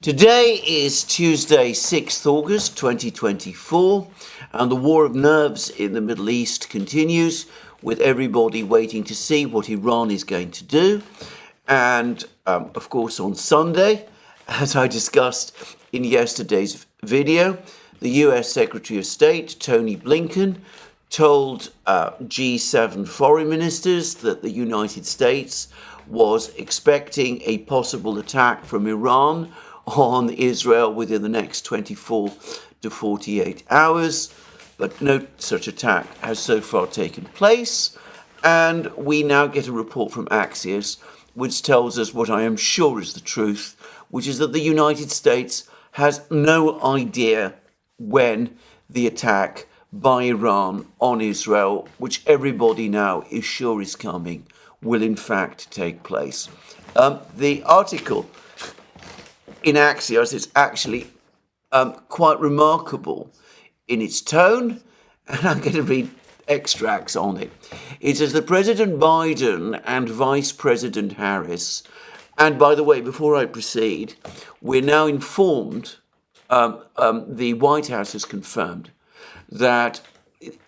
Today is Tuesday, 6th August 2024, and the war of nerves in the Middle East continues, with everybody waiting to see what Iran is going to do. And of course, on Sunday, as I discussed in yesterday's video, the US Secretary of State, Tony Blinken, told G7 foreign ministers that the United States was expecting a possible attack from Iran on Israel within the next 24 to 48 hours, but no such attack has so far taken place. And we now get a report from Axios which tells us what I am sure is the truth, which is that the United States has no idea when the attack by Iran on Israel, which everybody now is sure is coming, will in fact take place. The article in Axios is actually quite remarkable in its tone, and I'm going to read extracts on it. It says that President Biden and Vice President Harris, and by the way, before I proceed, we're now informed, the White House has confirmed that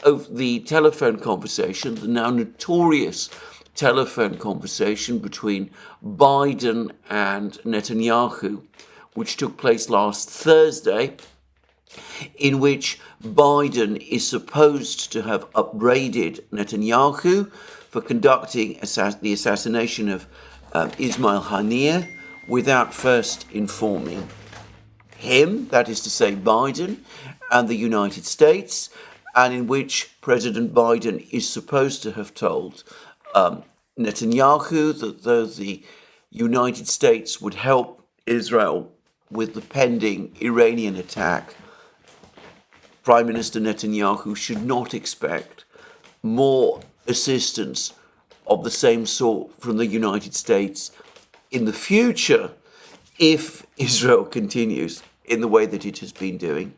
of the telephone conversation, the now notorious telephone conversation between Biden and Netanyahu, which took place last Thursday, in which Biden is supposed to have upbraided Netanyahu for conducting the assassination of Ismail Haniyeh without first informing him, that is to say Biden, and the United States, and in which President Biden is supposed to have told Netanyahu that though the United States would help Israel with the pending Iranian attack, Prime Minister Netanyahu should not expect more assistance of the same sort from the United States in the future if Israel continues in the way that it has been doing.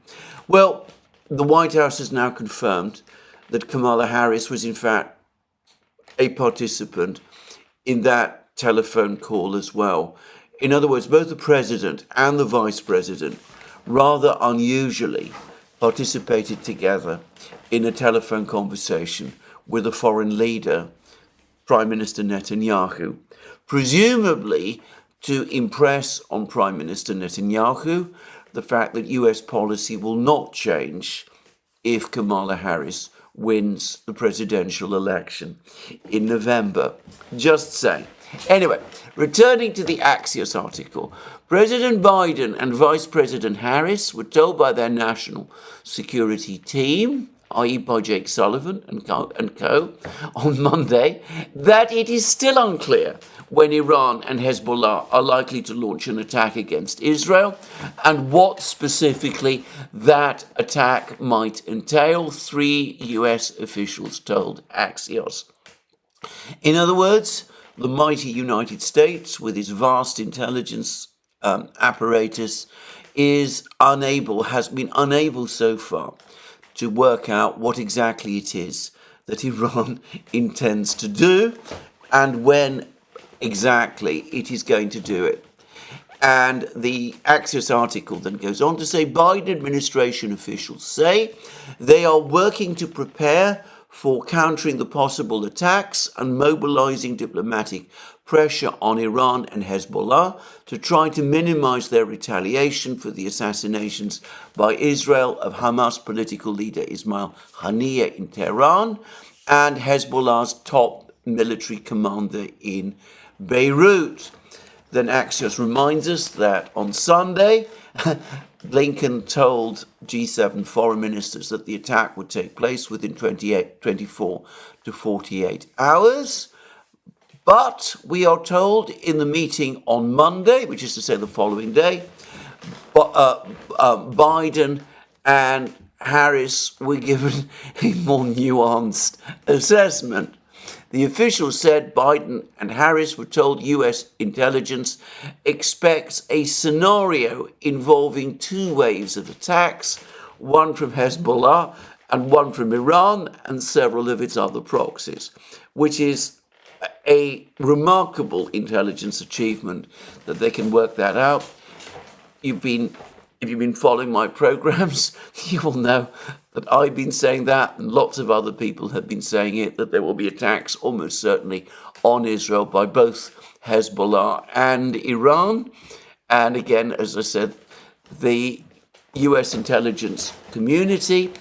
Well, the White House has now confirmed that Kamala Harris was in fact a participant in that telephone call as well. In other words, both the president and the vice president, rather unusually, participated together in a telephone conversation with a foreign leader, Prime Minister Netanyahu, presumably to impress on Prime Minister Netanyahu the fact that US policy will not change if Kamala Harris wins the presidential election in November. Just saying. Anyway, returning to the Axios article, President Biden and Vice President Harris were told by their national security team, i.e. by Jake Sullivan and co, on Monday, that it is still unclear when Iran and Hezbollah are likely to launch an attack against Israel and what specifically that attack might entail, 3 US officials told Axios. In other words, the mighty United States, with its vast intelligence apparatus, has been unable so far to work out what exactly it is that Iran intends to do and when exactly it is going to do it. And the Axios article then goes on to say Biden administration officials say they are working to prepare for countering the possible attacks and mobilizing diplomatic pressure on Iran and Hezbollah to try to minimize their retaliation for the assassinations by Israel of Hamas political leader Ismail Haniyeh in Tehran and Hezbollah's top military commander in Beirut. Then Axios reminds us that on Sunday, Blinken told G7 foreign ministers that the attack would take place within 24 to 48 hours. But we are told in the meeting on Monday, which is to say the following day, Biden and Harris were given a more nuanced assessment. The officials said Biden and Harris were told US intelligence expects a scenario involving 2 waves of attacks, one from Hezbollah and one from Iran and several of its other proxies, which is a remarkable intelligence achievement that they can work that out. if you've been following my programs, you will know that I've been saying that, and lots of other people have been saying it, that there will be attacks almost certainly on Israel by both Hezbollah and Iran. And again, as I said, the US intelligence community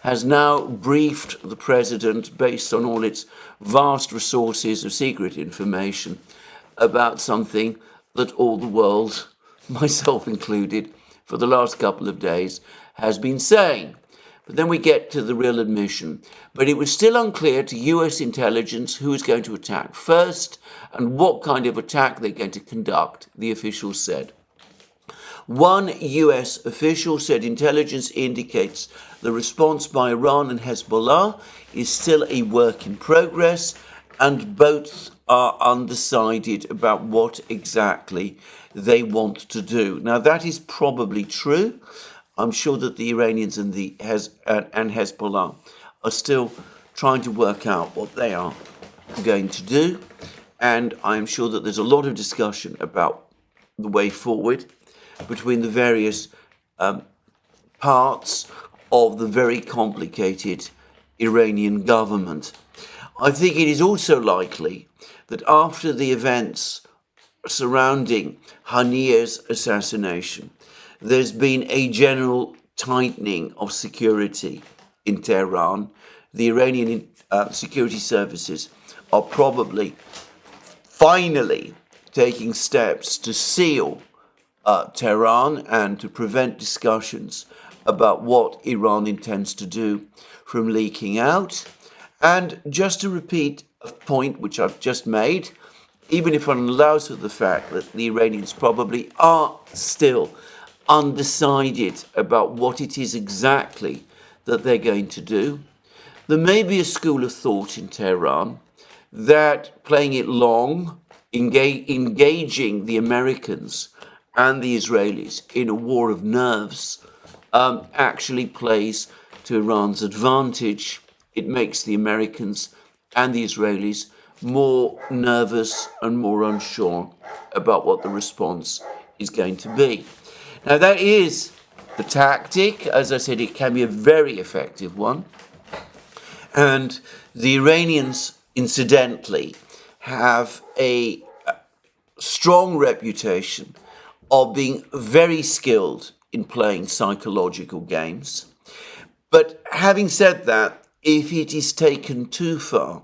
has now briefed the president, based on all its vast resources of secret information, about something that all the world, myself included, for the last couple of days has been saying. But then we get to the real admission. But it was still unclear to US intelligence who was going to attack first and what kind of attack they're going to conduct, the officials said. One US official said intelligence indicates the response by Iran and Hezbollah is still a work in progress, and both are undecided about what exactly they want to do. Now, that is probably true. I'm sure that the Iranians and Hezbollah are still trying to work out what they are going to do. And I'm sure that there's a lot of discussion about the way forward between the various parts of the very complicated Iranian government. I think it is also likely that after the events surrounding Haniyeh's assassination, there's been a general tightening of security in Tehran. The Iranian security services are probably finally taking steps to seal Tehran and to prevent discussions about what Iran intends to do from leaking out. And just to repeat a point which I've just made, even if one allows for the fact that the Iranians probably are still undecided about what it is exactly that they're going to do, there may be a school of thought in Tehran that playing it long, engaging the Americans and the Israelis in a war of nerves, actually plays to Iran's advantage. It makes the Americans and the Israelis more nervous and more unsure about what the response is going to be. Now, that is the tactic. As I said, it can be a very effective one. And the Iranians, incidentally, have a strong reputation of being very skilled in playing psychological games. But having said that, if it is taken too far,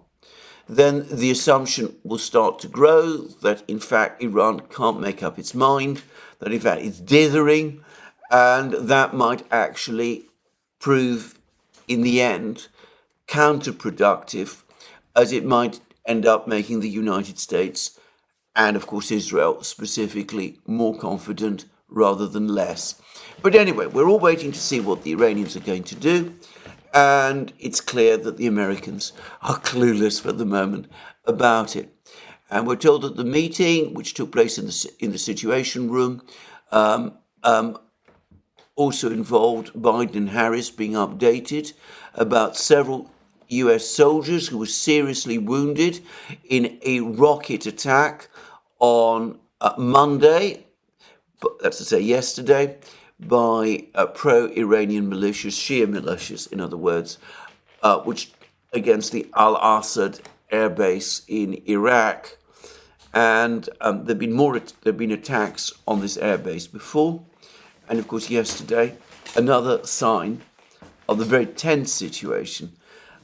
then the assumption will start to grow that, in fact, Iran can't make up its mind, that, in fact, it's dithering, and that might actually prove, in the end, counterproductive, as it might end up making the United States and, of course, Israel specifically more confident rather than less. But anyway, we're all waiting to see what the Iranians are going to do. And it's clear that the Americans are clueless for the moment about it. And we're told that the meeting, which took place in the Situation Room, also involved Biden and Harris being updated about several US soldiers who were seriously wounded in a rocket attack on Monday, that's to say yesterday, by pro-Iranian militias, Shia militias, in other words, which against the Al-Assad airbase in Iraq. And there've been attacks on this airbase before. And of course, yesterday, another sign of the very tense situation,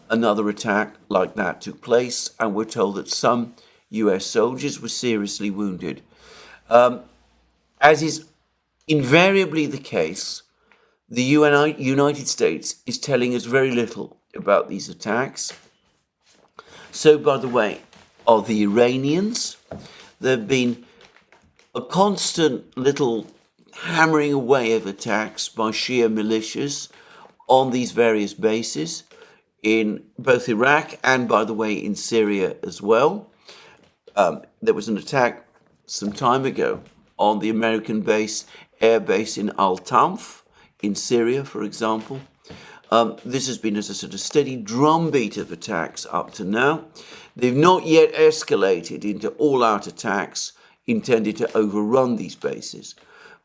another attack like that took place, and we're told that some US soldiers were seriously wounded. As is invariably the case, the United States is telling us very little about these attacks. So, by the way, are the Iranians. There have been a constant little hammering away of attacks by Shia militias on these various bases in both Iraq and, by the way, in Syria as well. There was an attack some time ago on the American air base in Al-Tanf in Syria, for example. This has been, as I said, a steady drumbeat of attacks up to now. They've not yet escalated into all-out attacks intended to overrun these bases.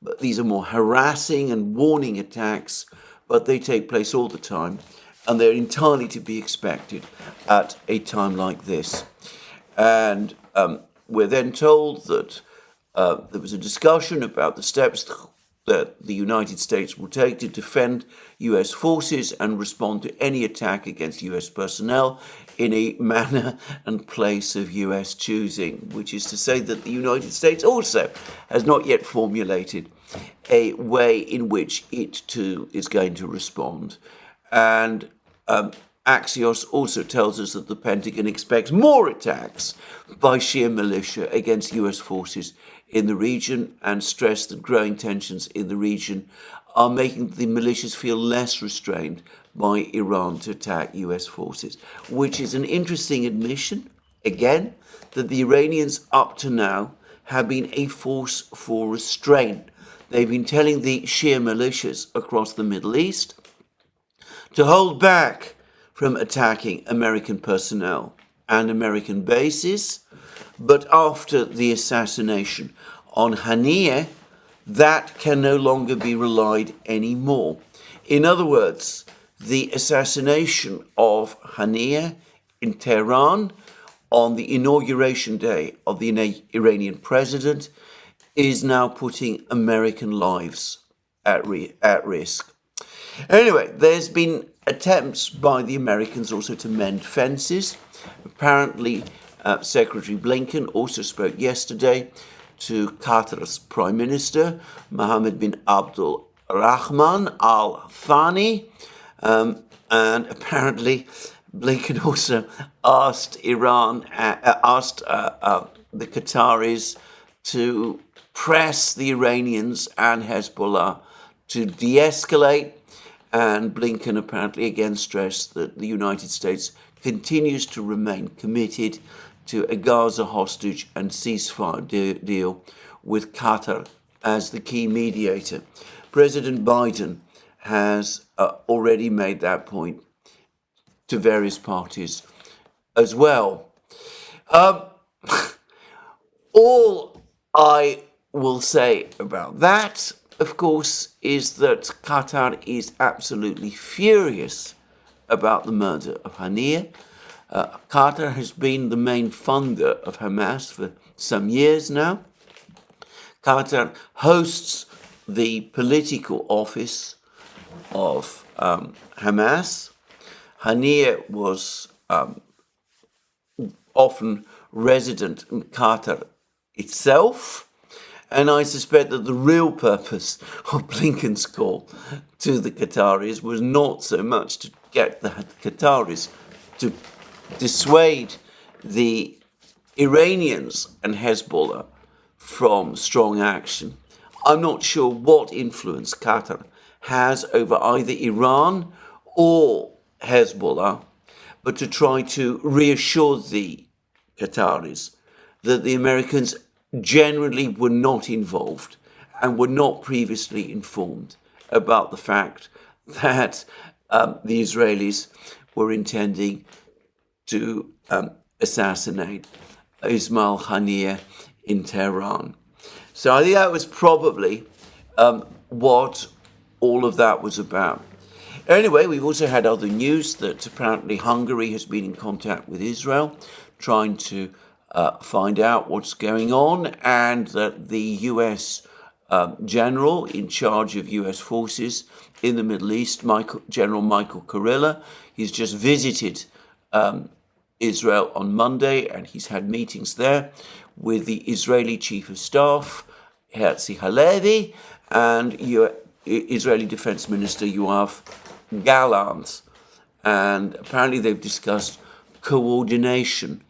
but these are more harassing and warning attacks, but they take place all the time, and they're entirely to be expected at a time like this. And we're then told that there was a discussion about the steps that the United States will take to defend US forces and respond to any attack against US personnel in a manner and place of US choosing, which is to say that the United States also has not yet formulated a way in which it too is going to respond. And Axios also tells us that the Pentagon expects more attacks by Shia militia against US forces in the region, and stressed that growing tensions in the region are making the militias feel less restrained by Iran to attack US forces, which is an interesting admission, again, that the Iranians up to now have been a force for restraint. They've been telling the Shia militias across the Middle East to hold back from attacking American personnel and American bases, but after the assassination on Haniyeh, that can no longer be relied anymore. In other words, the assassination of Haniyeh in Tehran on the inauguration day of the Iranian president is now putting American lives at risk. Anyway, there's been attempts by the Americans also to mend fences. Apparently, Secretary Blinken also spoke yesterday to Qatar's Prime Minister, Mohammed bin Abdul Rahman Al Thani, and apparently Blinken also asked the Qataris to press the Iranians and Hezbollah to de-escalate, and Blinken apparently again stressed that the United States continues to remain committed to a Gaza hostage and ceasefire deal with Qatar as the key mediator. President Biden has already made that point to various parties as well. All I will say about that, of course, is that Qatar is absolutely furious about the murder of Haniyeh. Qatar has been the main funder of Hamas for some years now. Qatar hosts the political office of Hamas. Haniyeh was often resident in Qatar itself, and I suspect that the real purpose of Blinken's call to the Qataris was not so much to get the Qataris to dissuade the Iranians and Hezbollah from strong action. I'm not sure what influence Qatar has over either Iran or Hezbollah, but to try to reassure the Qataris that the Americans generally were not involved and were not previously informed about the fact that the Israelis were intending to assassinate Ismail Haniyeh in Tehran. So I think that was probably what all of that was about. Anyway, we've also had other news that apparently Hungary has been in contact with Israel, trying to find out what's going on, and that the US general in charge of US forces in the Middle East, General Michael Kurilla, he's just visited Israel on Monday, and he's had meetings there with the Israeli Chief of Staff, Herzi Halevi, and Israeli Defense Minister Yoav Gallant. And apparently they've discussed coordination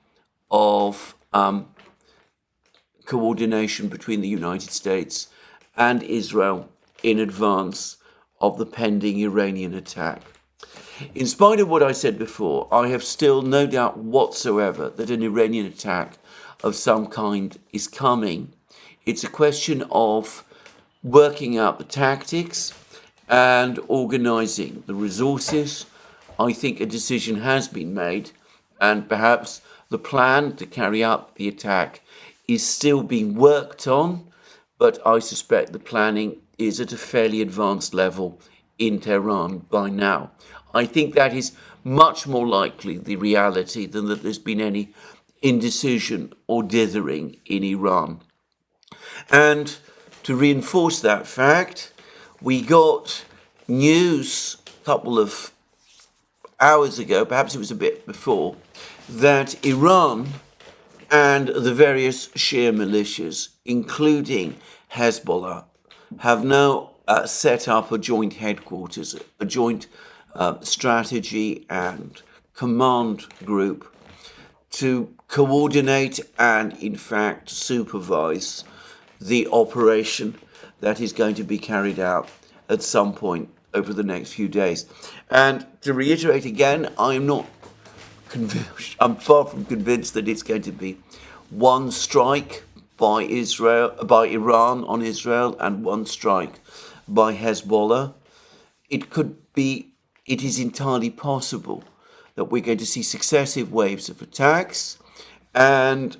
between the United States and Israel in advance of the pending Iranian attack. In spite of what I said before, I have still no doubt whatsoever that an Iranian attack of some kind is coming. It's a question of working out the tactics and organizing the resources. I think a decision has been made, and perhaps the plan to carry out the attack is still being worked on but I suspect the planning is at a fairly advanced level in Tehran by now. I think that is much more likely the reality than that there's been any indecision or dithering in Iran. And to reinforce that fact, we got news a couple of hours ago, perhaps it was a bit before, that Iran and the various Shia militias, including Hezbollah, have now set up a joint headquarters, a joint strategy and command group to coordinate and, in fact, supervise the operation that is going to be carried out at some point over the next few days. And to reiterate again, I'm far from convinced that it's going to be one strike by Iran on Israel and one strike by Hezbollah. It is entirely possible that we're going to see successive waves of attacks, and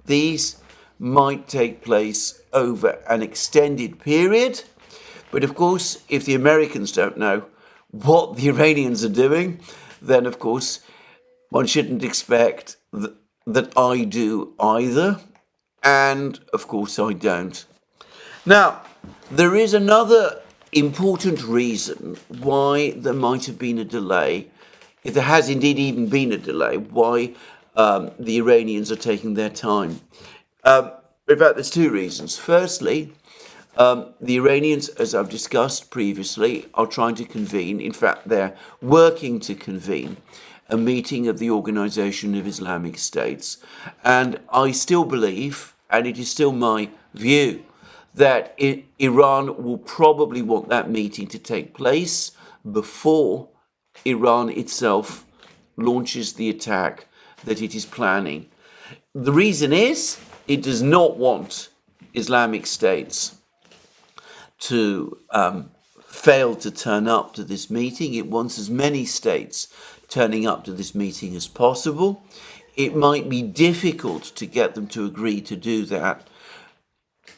these might take place over an extended period. But of course, if the Americans don't know what the Iranians are doing, then of course one shouldn't expect that I do either. And of course I don't. Now, there is another important reason why there might have been a delay, if there has indeed even been a delay, why the Iranians are taking their time. In fact, there's two reasons. Firstly, the Iranians, as I've discussed previously, are trying to convene, in fact, they're working to convene a meeting of the Organization of Islamic States. And I still believe, and it is still my view, that Iran will probably want that meeting to take place before Iran itself launches the attack that it is planning. The reason is it does not want Islamic states to fail to turn up to this meeting. It wants as many states turning up to this meeting as possible. It might be difficult to get them to agree to do that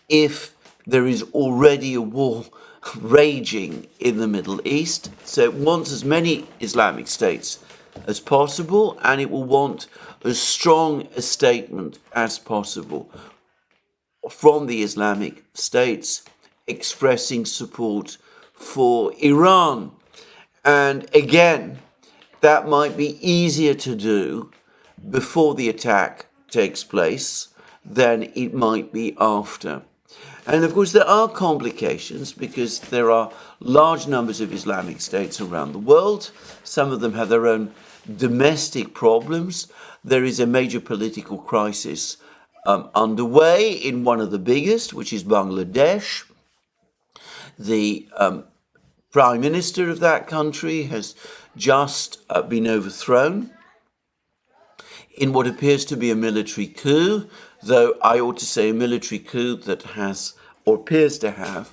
if there is already a war raging in the Middle East. So it wants as many Islamic states as possible, and it will want as strong a statement as possible from the Islamic states expressing support for Iran. And again, that might be easier to do before the attack takes place than it might be after. And of course, there are complications because there are large numbers of Islamic states around the world. Some of them have their own domestic problems. There is a major political crisis underway in one of the biggest, which is Bangladesh. The prime minister of that country has just been overthrown in what appears to be a military coup, though I ought to say a military coup that has, or appears to have,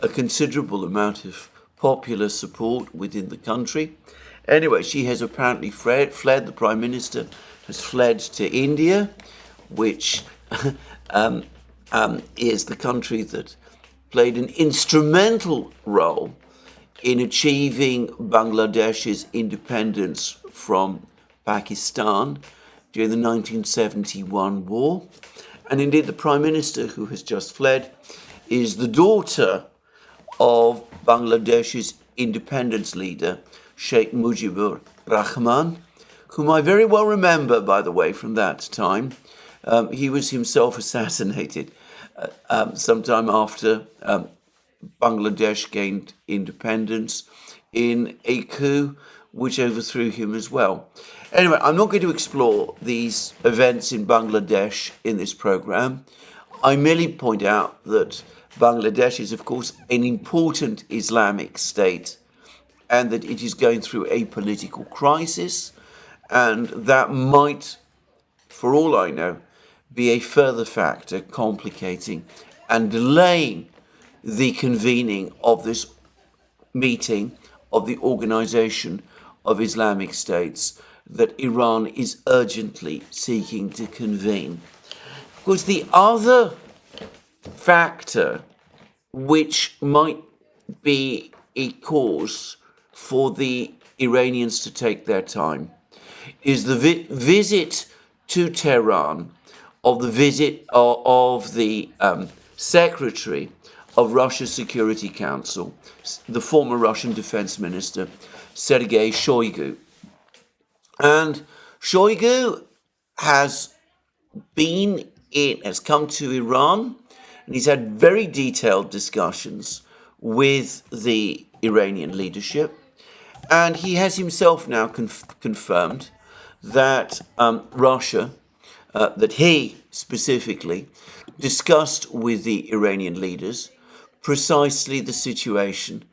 a considerable amount of popular support within the country. Anyway, she has apparently fled. The prime minister has fled to India, which is the country that played an instrumental role in achieving Bangladesh's independence from Pakistan during the 1971 war. And indeed, the Prime Minister who has just fled is the daughter of Bangladesh's independence leader, Sheikh Mujibur Rahman, whom I very well remember, by the way, from that time. He was himself assassinated sometime after Bangladesh gained independence in a coup which overthrew him as well. Anyway, I'm not going to explore these events in Bangladesh in this program. I merely point out that Bangladesh is, of course, an important Islamic state and that it is going through a political crisis, and that might, for all I know, be a further factor complicating and delaying the convening of this meeting of the Organization of Islamic States that Iran is urgently seeking to convene. Of course, the other factor which might be a cause for the Iranians to take their time is the visit to Tehran of the Secretary of Russia's Security Council, the former Russian Defense Minister, Sergei Shoigu. And Shoigu has come to Iran, and he's had very detailed discussions with the Iranian leadership. And he has himself now confirmed that Russia, that he specifically discussed with the Iranian leaders precisely the situation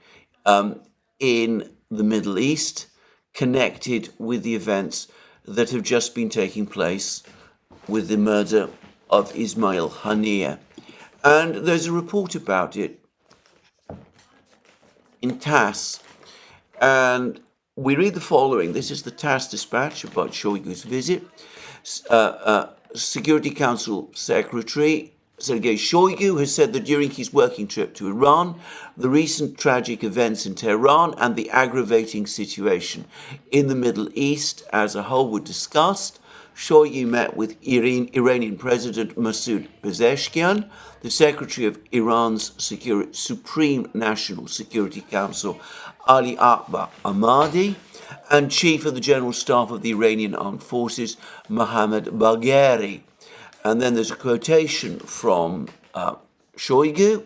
in the Middle East connected with the events that have just been taking place with the murder of Ismail Haniyeh. And there's a report about it in TASS. And we read the following. This is the TASS dispatch about Shoigu's visit. Security Council Secretary Sergei Shoigu has said that during his working trip to Iran, the recent tragic events in Tehran and the aggravating situation in the Middle East as a whole were discussed. Shoigu met with Iranian President Masoud Pezeshkian, the Secretary of Iran's Supreme National Security Council, Ali Akbar Ahmadi, and Chief of the General Staff of the Iranian Armed Forces, Mohammad Bagheri. And then there's a quotation from Shoigu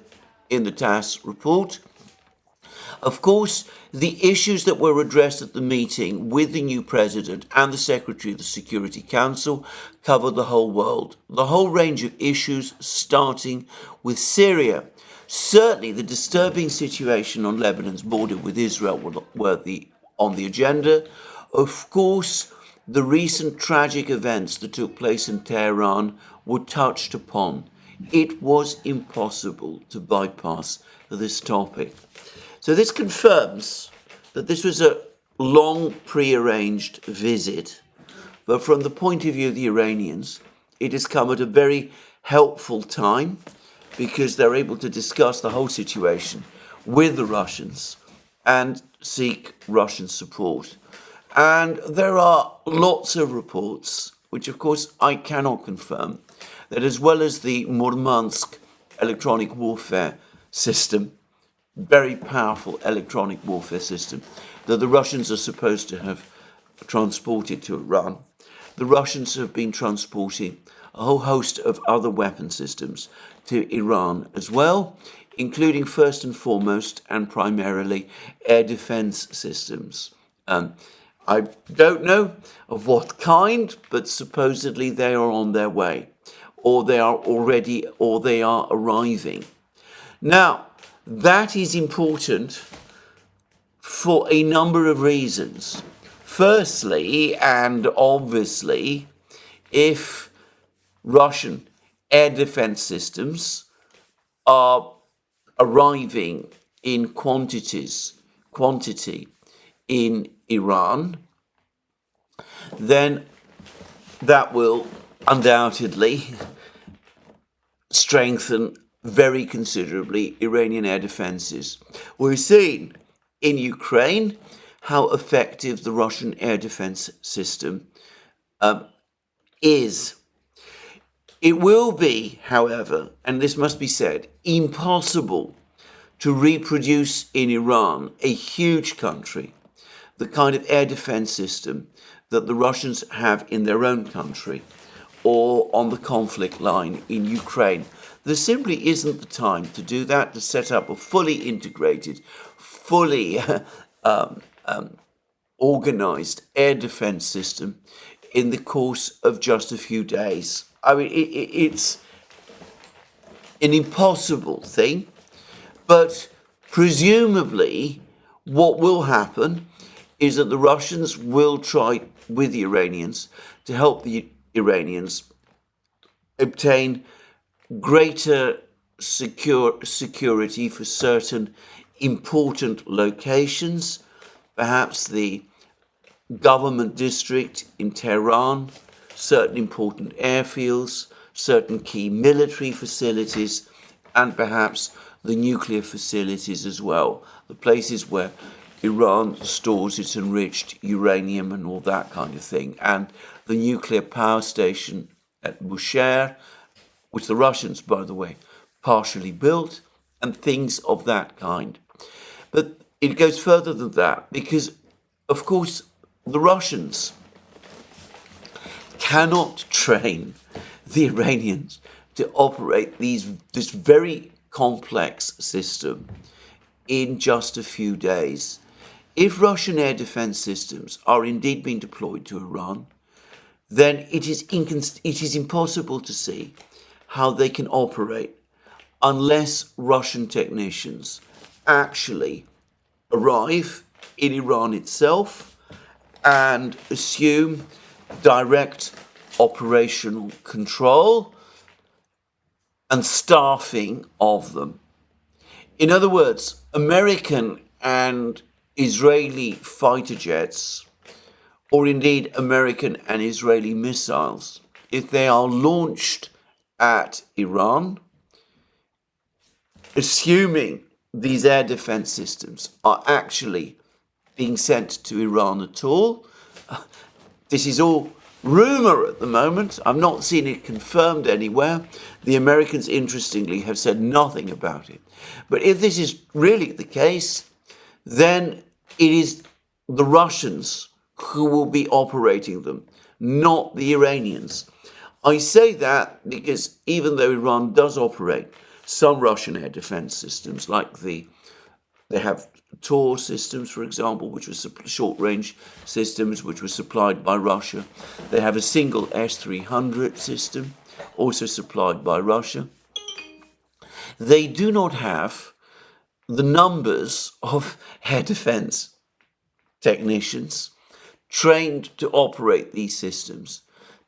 in the TASS report. Of course, the issues that were addressed at the meeting with the new president and the Secretary of the Security Council covered the whole world, the whole range of issues, starting with Syria. Certainly, the disturbing situation on Lebanon's border with Israel were on the agenda. Of course, the recent tragic events that took place in Tehran were touched upon. It was impossible to bypass this topic. So this confirms that this was a long pre-arranged visit, but from the point of view of the Iranians, it has come at a very helpful time because they're able to discuss the whole situation with the Russians and seek Russian support. And there are lots of reports, which of course I cannot confirm, that as well as the Murmansk electronic warfare system, very powerful electronic warfare system, that the Russians are supposed to have transported to Iran, the Russians have been transporting a whole host of other weapon systems to Iran as well, including first and foremost and primarily air defense systems. I don't know of what kind, but supposedly they are on their way, or they are arriving. Now, that is important for a number of reasons. Firstly, and obviously, if Russian air defense systems are arriving in quantity in Iran, then that will undoubtedly strengthen very considerably Iranian air defenses. We've seen in Ukraine how effective the Russian air defense system is. It will be, however, and this must be said, impossible to reproduce in Iran, a huge country, the kind of air defense system that the Russians have in their own country or on the conflict line in Ukraine. There simply isn't the time to do that, to set up a fully integrated, fully organized air defense system in the course of just a few days. I mean, it's an impossible thing, but presumably what will happen is that the Russians will try with the Iranians to help the Iranians obtain greater security for certain important locations, perhaps the government district in Tehran, certain important airfields, certain key military facilities, and perhaps the nuclear facilities as well, the places where Iran stores its enriched uranium and all that kind of thing, and the nuclear power station at Bushehr, which the Russians, by the way, partially built, and things of that kind. But it goes further than that, because, of course, the Russians cannot train the Iranians to operate this very complex system in just a few days. If Russian air defense systems are indeed being deployed to Iran, then it is impossible to see how they can operate unless Russian technicians actually arrive in Iran itself and assume direct operational control and staffing of them. In other words, American and Israeli fighter jets, or indeed American and Israeli missiles, if they are launched at Iran, assuming these air defense systems are actually being sent to Iran at all, this is all rumor at the moment. I've not seen it confirmed anywhere. The Americans, interestingly, have said nothing about it. But if this is really the case, then it is the Russians who will be operating them, not the Iranians. I say that because even though Iran does operate some Russian air defense systems, like they have Tor systems, for example, which were short-range systems, which were supplied by Russia. They have a single S-300 system, also supplied by Russia. They do not have the numbers of air defense technicians trained to operate these systems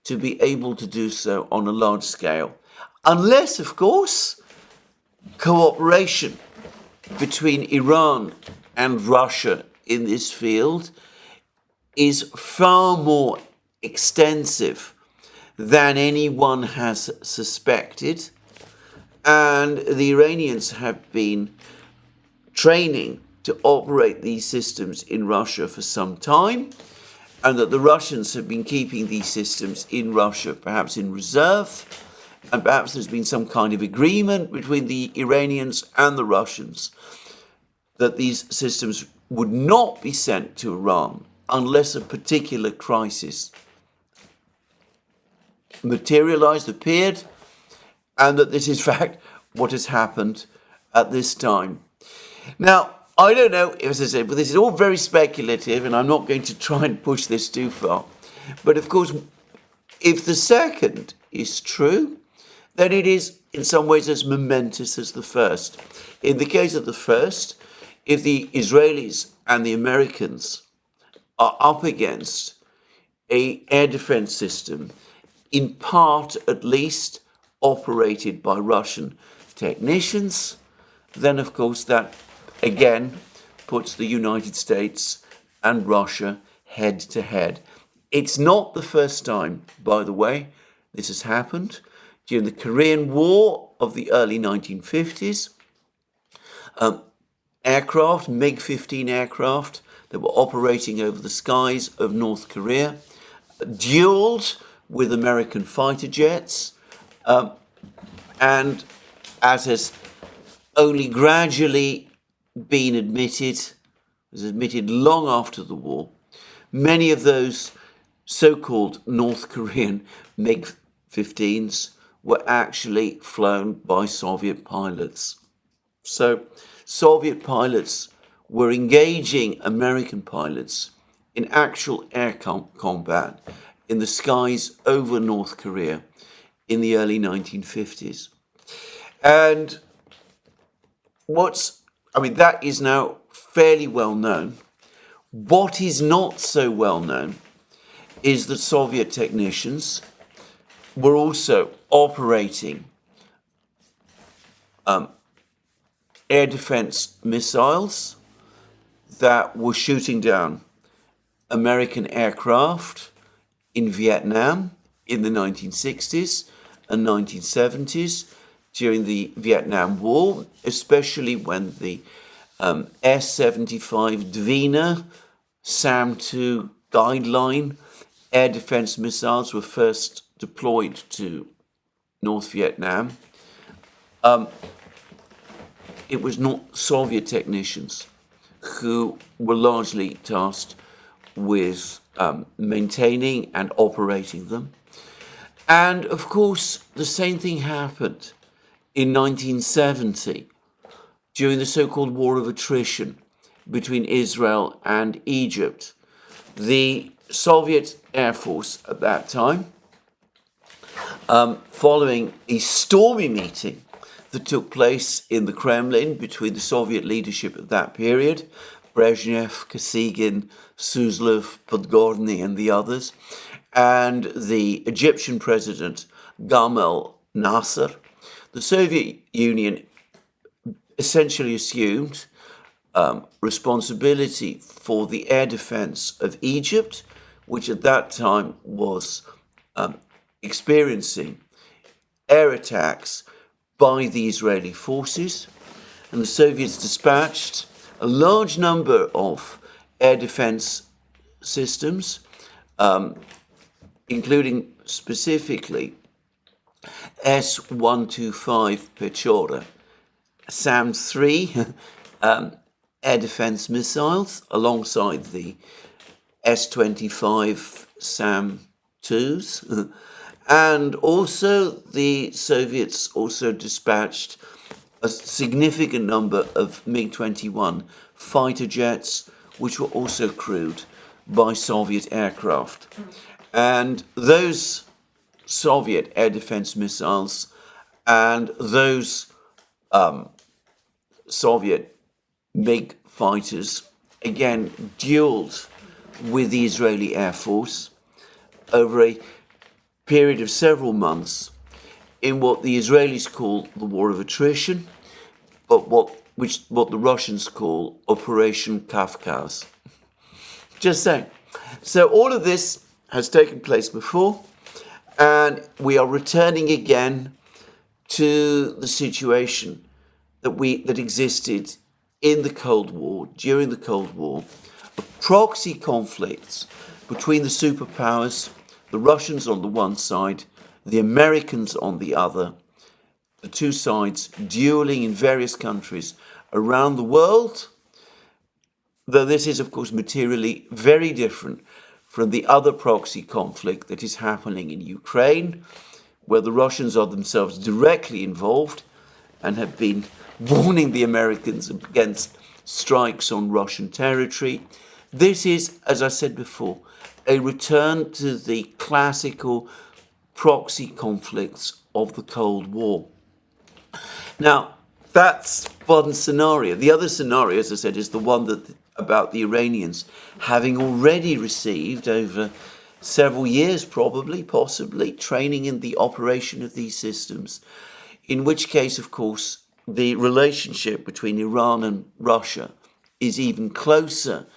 to be able to do so on a large scale, unless, of course, cooperation between Iran and Russia in this field is far more extensive than anyone has suspected, and the Iranians have been training to operate these systems in Russia for some time, and that the Russians have been keeping these systems in Russia, perhaps in reserve, and perhaps there's been some kind of agreement between the Iranians and the Russians that these systems would not be sent to Iran unless a particular crisis materialized, appeared, and that this is, in fact, what has happened at this time. Now, I don't know, as I said, but this is all very speculative, and I'm not going to try and push this too far. But of course, if the second is true, then it is in some ways as momentous as the first. In the case of the first, if the Israelis and the Americans are up against an air defense system, in part at least operated by Russian technicians, then of course that again puts the United States and Russia head to head. It's not the first time, by the way, this has happened. During the Korean War of the early 1950s, aircraft, MiG-15 aircraft that were operating over the skies of North Korea, dueled with American fighter jets, and as has only gradually been admitted, was admitted long after the war, many of those so-called North Korean MiG-15s were actually flown by Soviet pilots. So Soviet pilots were engaging American pilots in actual air combat in the skies over North Korea in the early 1950s. And that is now fairly well known. What is not so well known is that Soviet technicians were also operating air defense missiles that were shooting down American aircraft in Vietnam in the 1960s and 1970s during the Vietnam War, especially when the S-75 Dvina SAM-2 guideline air defense missiles were first deployed to North Vietnam. It was not Soviet technicians who were largely tasked with maintaining and operating them. And of course, the same thing happened in 1970 during the so-called War of Attrition between Israel and Egypt. The Soviet Air Force at that time, following a stormy meeting that took place in the Kremlin between the Soviet leadership at that period, Brezhnev, Kosygin, Suslov, Podgorny and the others, and the Egyptian president Gamal Nasser, the Soviet Union essentially assumed responsibility for the air defense of Egypt, which at that time was experiencing air attacks by the Israeli forces. And the Soviets dispatched a large number of air defense systems, including specifically S-125 Pechora, SAM-3 air defense missiles, alongside the S-25 SAM-2s. And also the Soviets also dispatched a significant number of MiG-21 fighter jets, which were also crewed by Soviet aircraft. And those Soviet air defense missiles and those Soviet MiG fighters, again, dueled with the Israeli Air Force over a period of several months in what the Israelis call the War of Attrition, but what the Russians call Operation Kafkaz. Just saying. So all of this has taken place before, and we are returning again to the situation that existed in the Cold War, during the Cold War, of proxy conflicts between the superpowers, the Russians on the one side, the Americans on the other, the two sides dueling in various countries around the world, though this is, of course, materially very different from the other proxy conflict that is happening in Ukraine, where the Russians are themselves directly involved and have been warning the Americans against strikes on Russian territory. This is, as I said before, a return to the classical proxy conflicts of the Cold War. Now, that's one scenario. The other scenario, as I said, is the one about the Iranians having already received over several years, possibly, training in the operation of these systems, in which case, of course, the relationship between Iran and Russia is even closer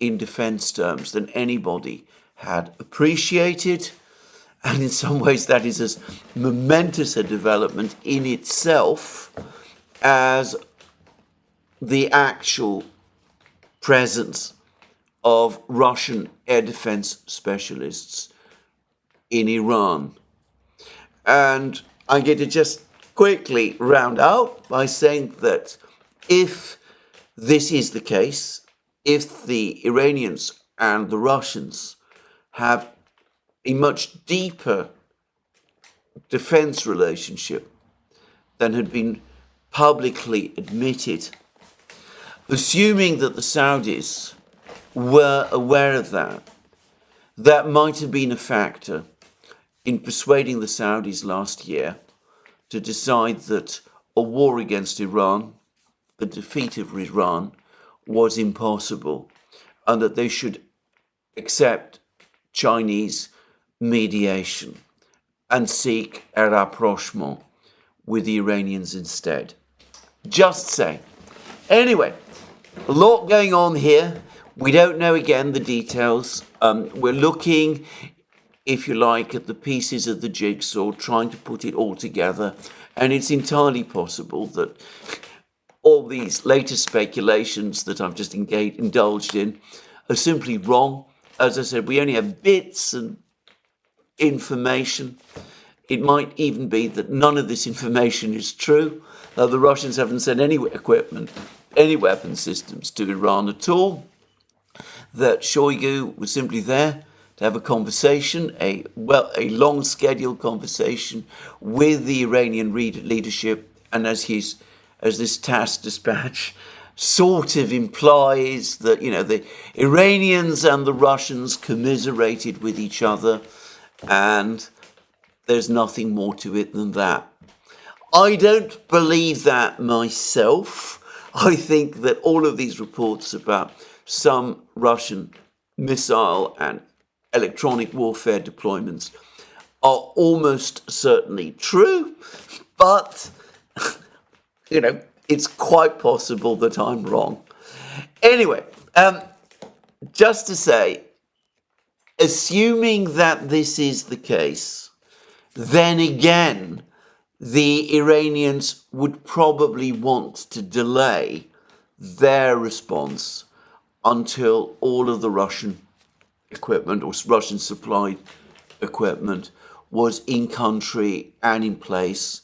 in defense terms than anybody had appreciated. And in some ways, that is as momentous a development in itself as the actual presence of Russian air defense specialists in Iran. And I'm going to just quickly round out by saying that if this is the case, if the Iranians and the Russians have a much deeper defense relationship than had been publicly admitted, assuming that the Saudis were aware of that, that might have been a factor in persuading the Saudis last year to decide that a war against Iran, the defeat of Iran, was impossible, and that they should accept Chinese mediation and seek a rapprochement with the Iranians instead. Just saying. Anyway, a lot going on here. We don't know, again, the details. We're looking, if you like, at the pieces of the jigsaw, trying to put it all together And it's entirely possible that all these latest speculations that I've just indulged in are simply wrong. As I said, we only have bits and information. It might even be that none of this information is true. The Russians haven't sent any equipment, any weapon systems to Iran at all. That Shoigu was simply there to have a conversation, a long scheduled conversation with the Iranian leadership, and as this TASS dispatch sort of implies that, the Iranians and the Russians commiserated with each other, and there's nothing more to it than that. I don't believe that myself. I think that all of these reports about some Russian missile and electronic warfare deployments are almost certainly true, but it's quite possible that I'm wrong. Anyway, just to say, assuming that this is the case, then again, the Iranians would probably want to delay their response until all of the Russian equipment or Russian supplied equipment was in country and in place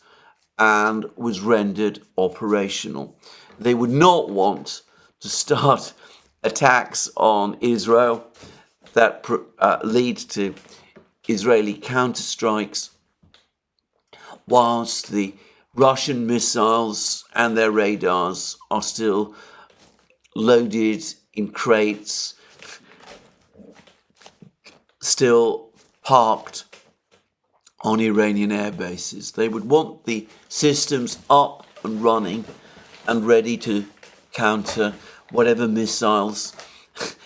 and was rendered operational. They would not want to start attacks on Israel that lead to Israeli counterstrikes whilst the Russian missiles and their radars are still loaded in crates, still parked on Iranian air bases. They would want the systems up and running and ready to counter whatever missiles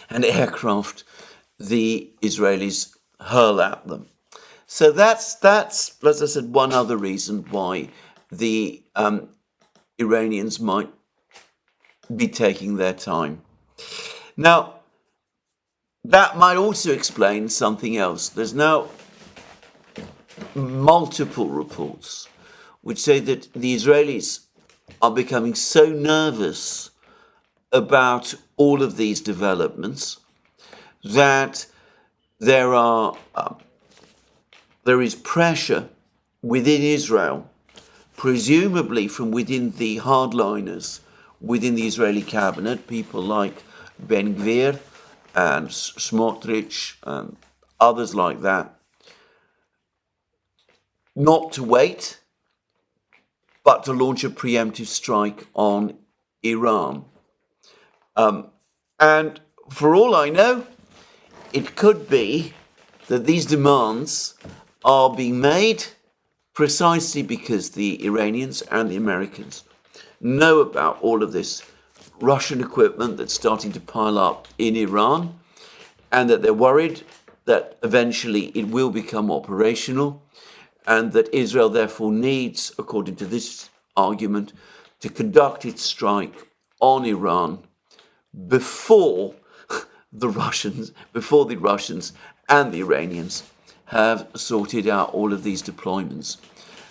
and aircraft the Israelis hurl at them. So that's as I said, one other reason why the Iranians might be taking their time. Now, that might also explain something else. There's now multiple reports which say that the Israelis are becoming so nervous about all of these developments that there is pressure within Israel, presumably from within the hardliners within the Israeli cabinet, people like Ben Gvir and Smotrich and others like that, not to wait, but to launch a preemptive strike on Iran. And for all I know, it could be that these demands are being made precisely because the Iranians and the Americans know about all of this Russian equipment that's starting to pile up in Iran, and that they're worried that eventually it will become operational, and that Israel therefore needs, according to this argument, to conduct its strike on Iran before the Russians and the Iranians have sorted out all of these deployments.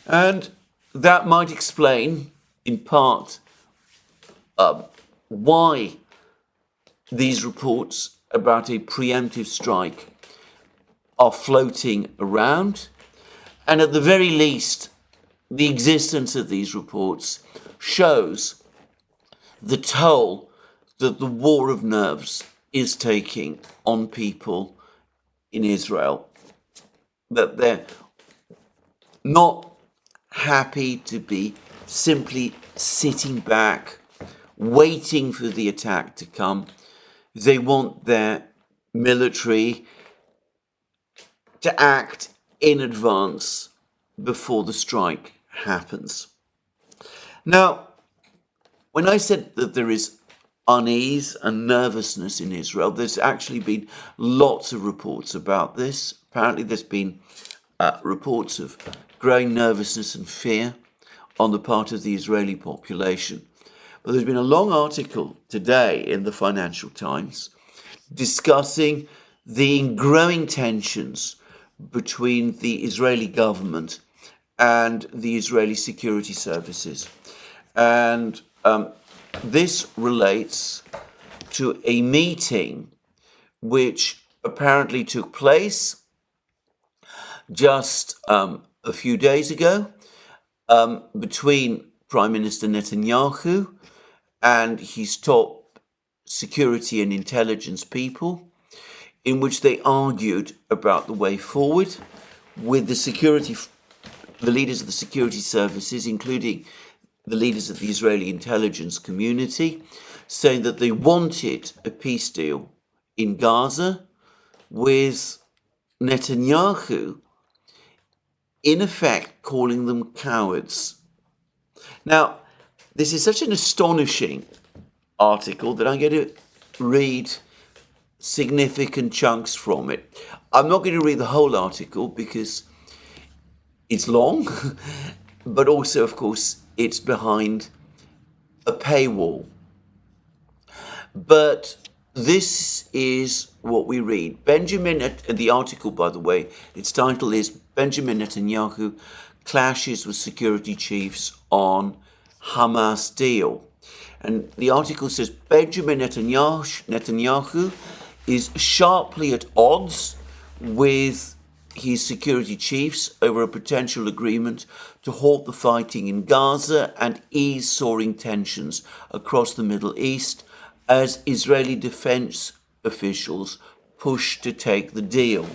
And that might explain, in part, why these reports about a preemptive strike are floating around. And at the very least, the existence of these reports shows the toll that the war of nerves is taking on people in Israel, that they're not happy to be simply sitting back, waiting for the attack to come. They want their military to act in advance before the strike happens. Now, when I said that there is unease and nervousness in Israel, there's actually been lots of reports about this. Apparently there's been reports of growing nervousness and fear on the part of the Israeli population. But there's been a long article today in the Financial Times discussing the growing tensions between the Israeli government and the Israeli security services. And this relates to a meeting which apparently took place just a few days ago between Prime Minister Netanyahu and his top security and intelligence people, in which they argued about the way forward with the leaders of the security services, including the leaders of the Israeli intelligence community, saying that they wanted a peace deal in Gaza, with Netanyahu in effect calling them cowards. Now, this is such an astonishing article that I'm going to read significant chunks from it. I'm not going to read the whole article because it's long, but also, of course, it's behind a paywall. But this is what we read. The article, by the way, its title is Benjamin Netanyahu Clashes with Security Chiefs on Hamas Deal. And the article says Benjamin Netanyahu is sharply at odds with his security chiefs over a potential agreement to halt the fighting in Gaza and ease soaring tensions across the Middle East as Israeli defense officials push to take the deal.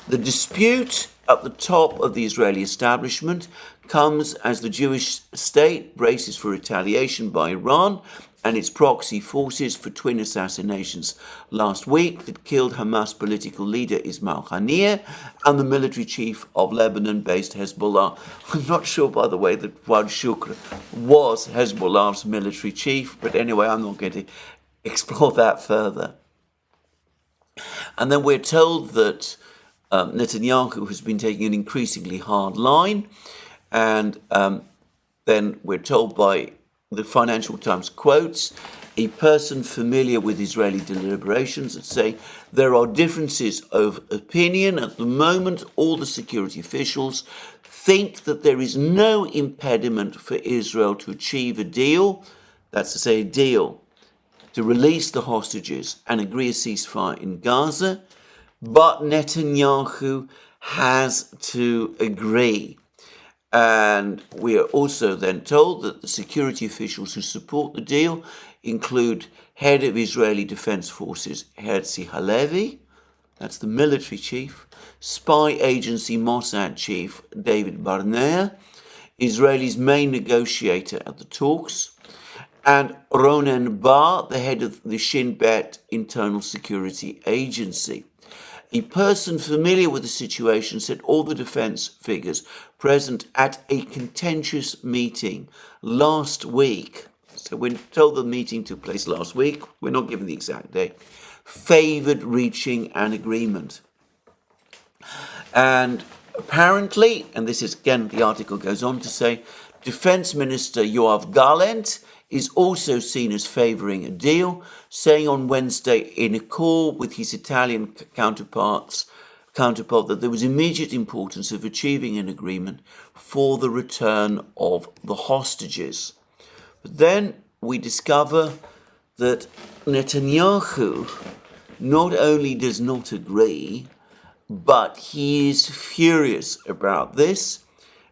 The dispute at the top of the Israeli establishment comes as the Jewish state braces for retaliation by Iran and its proxy forces for twin assassinations last week that killed Hamas political leader Ismail Haniyeh and the military chief of Lebanon-based Hezbollah. I'm not sure, by the way, that Fuad Shukr was Hezbollah's military chief, but anyway, I'm not going to explore that further. And then we're told that Netanyahu has been taking an increasingly hard line, and then we're told by the Financial Times quotes a person familiar with Israeli deliberations that say there are differences of opinion. At the moment, all the security officials think that there is no impediment for Israel to achieve a deal, that's to say a deal to release the hostages and agree a ceasefire in Gaza, but Netanyahu has to agree. And we are also then told that the security officials who support the deal include head of Israeli Defense Forces Herzi Halevi, that's the military chief, spy agency Mossad chief David Barnea, Israel's main negotiator at the talks, and Ronen Bar, the head of the Shin Bet Internal Security Agency. A person familiar with the situation said all the defense figures present at a contentious meeting last week, so we're told the meeting took place last week, we're not given the exact date, favored reaching an agreement. And apparently, and this is again, the article goes on to say, Defense Minister Yoav Gallant is also seen as favouring a deal, saying on Wednesday in a call with his Italian counterpart that there was immediate importance of achieving an agreement for the return of the hostages. But then we discover that Netanyahu not only does not agree, but he is furious about this.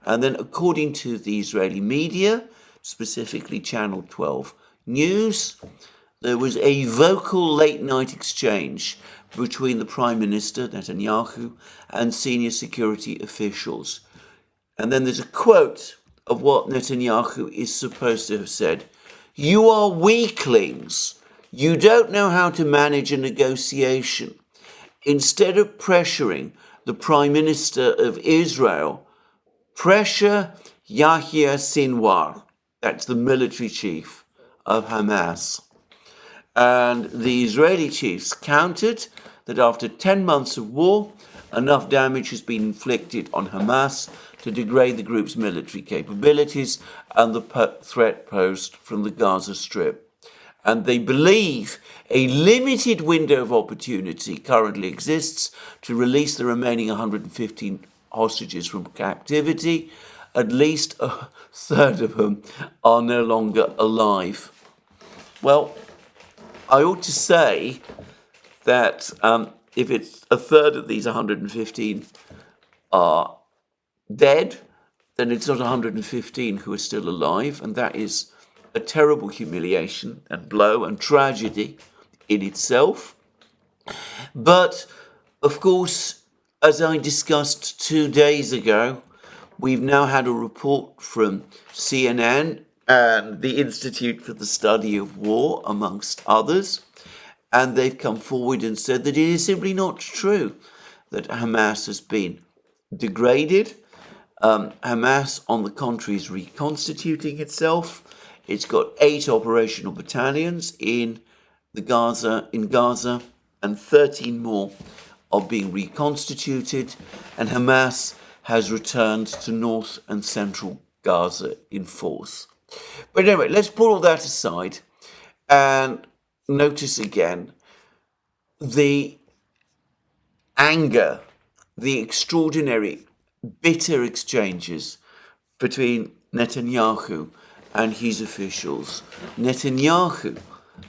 And then according to the Israeli media, specifically Channel 12 News, there was a vocal late-night exchange between the Prime Minister, Netanyahu, and senior security officials. And then there's a quote of what Netanyahu is supposed to have said. "You are weaklings. You don't know how to manage a negotiation. Instead of pressuring the Prime Minister of Israel, pressure Yahya Sinwar." That's the military chief of Hamas. And the Israeli chiefs countered that after 10 months of war, enough damage has been inflicted on Hamas to degrade the group's military capabilities and the threat posed from the Gaza Strip. And they believe a limited window of opportunity currently exists to release the remaining 115 hostages from captivity, at least a third of them are no longer alive. Well, I ought to say that if it's a third of these 115 are dead, then it's not 115 who are still alive, and that is a terrible humiliation and blow and tragedy in itself. But, of course, as I discussed 2 days ago, we've now had a report from CNN and the Institute for the Study of War, amongst others, and they've come forward and said that it is simply not true that Hamas has been degraded. Hamas, on the contrary, is reconstituting itself. It's got 8 operational battalions in Gaza, and 13 more are being reconstituted, and Hamas has returned to north and central Gaza in force. But anyway, let's put all that aside and notice again the anger, the extraordinary, bitter exchanges between Netanyahu and his officials. Netanyahu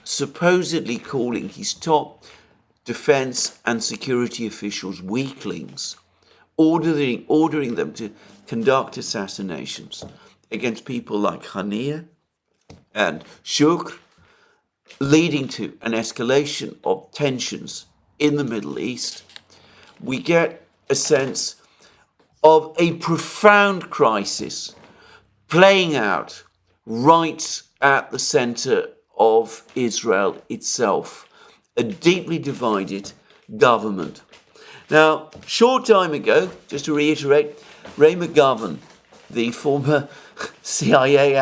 supposedly calling his top defense and security officials weaklings, ordering them to conduct assassinations against people like Haniyeh and Shukr, leading to an escalation of tensions in the Middle East. We get a sense of a profound crisis playing out right at the center of Israel itself, a deeply divided government. Now, short time ago, just to reiterate, Ray McGovern, the former CIA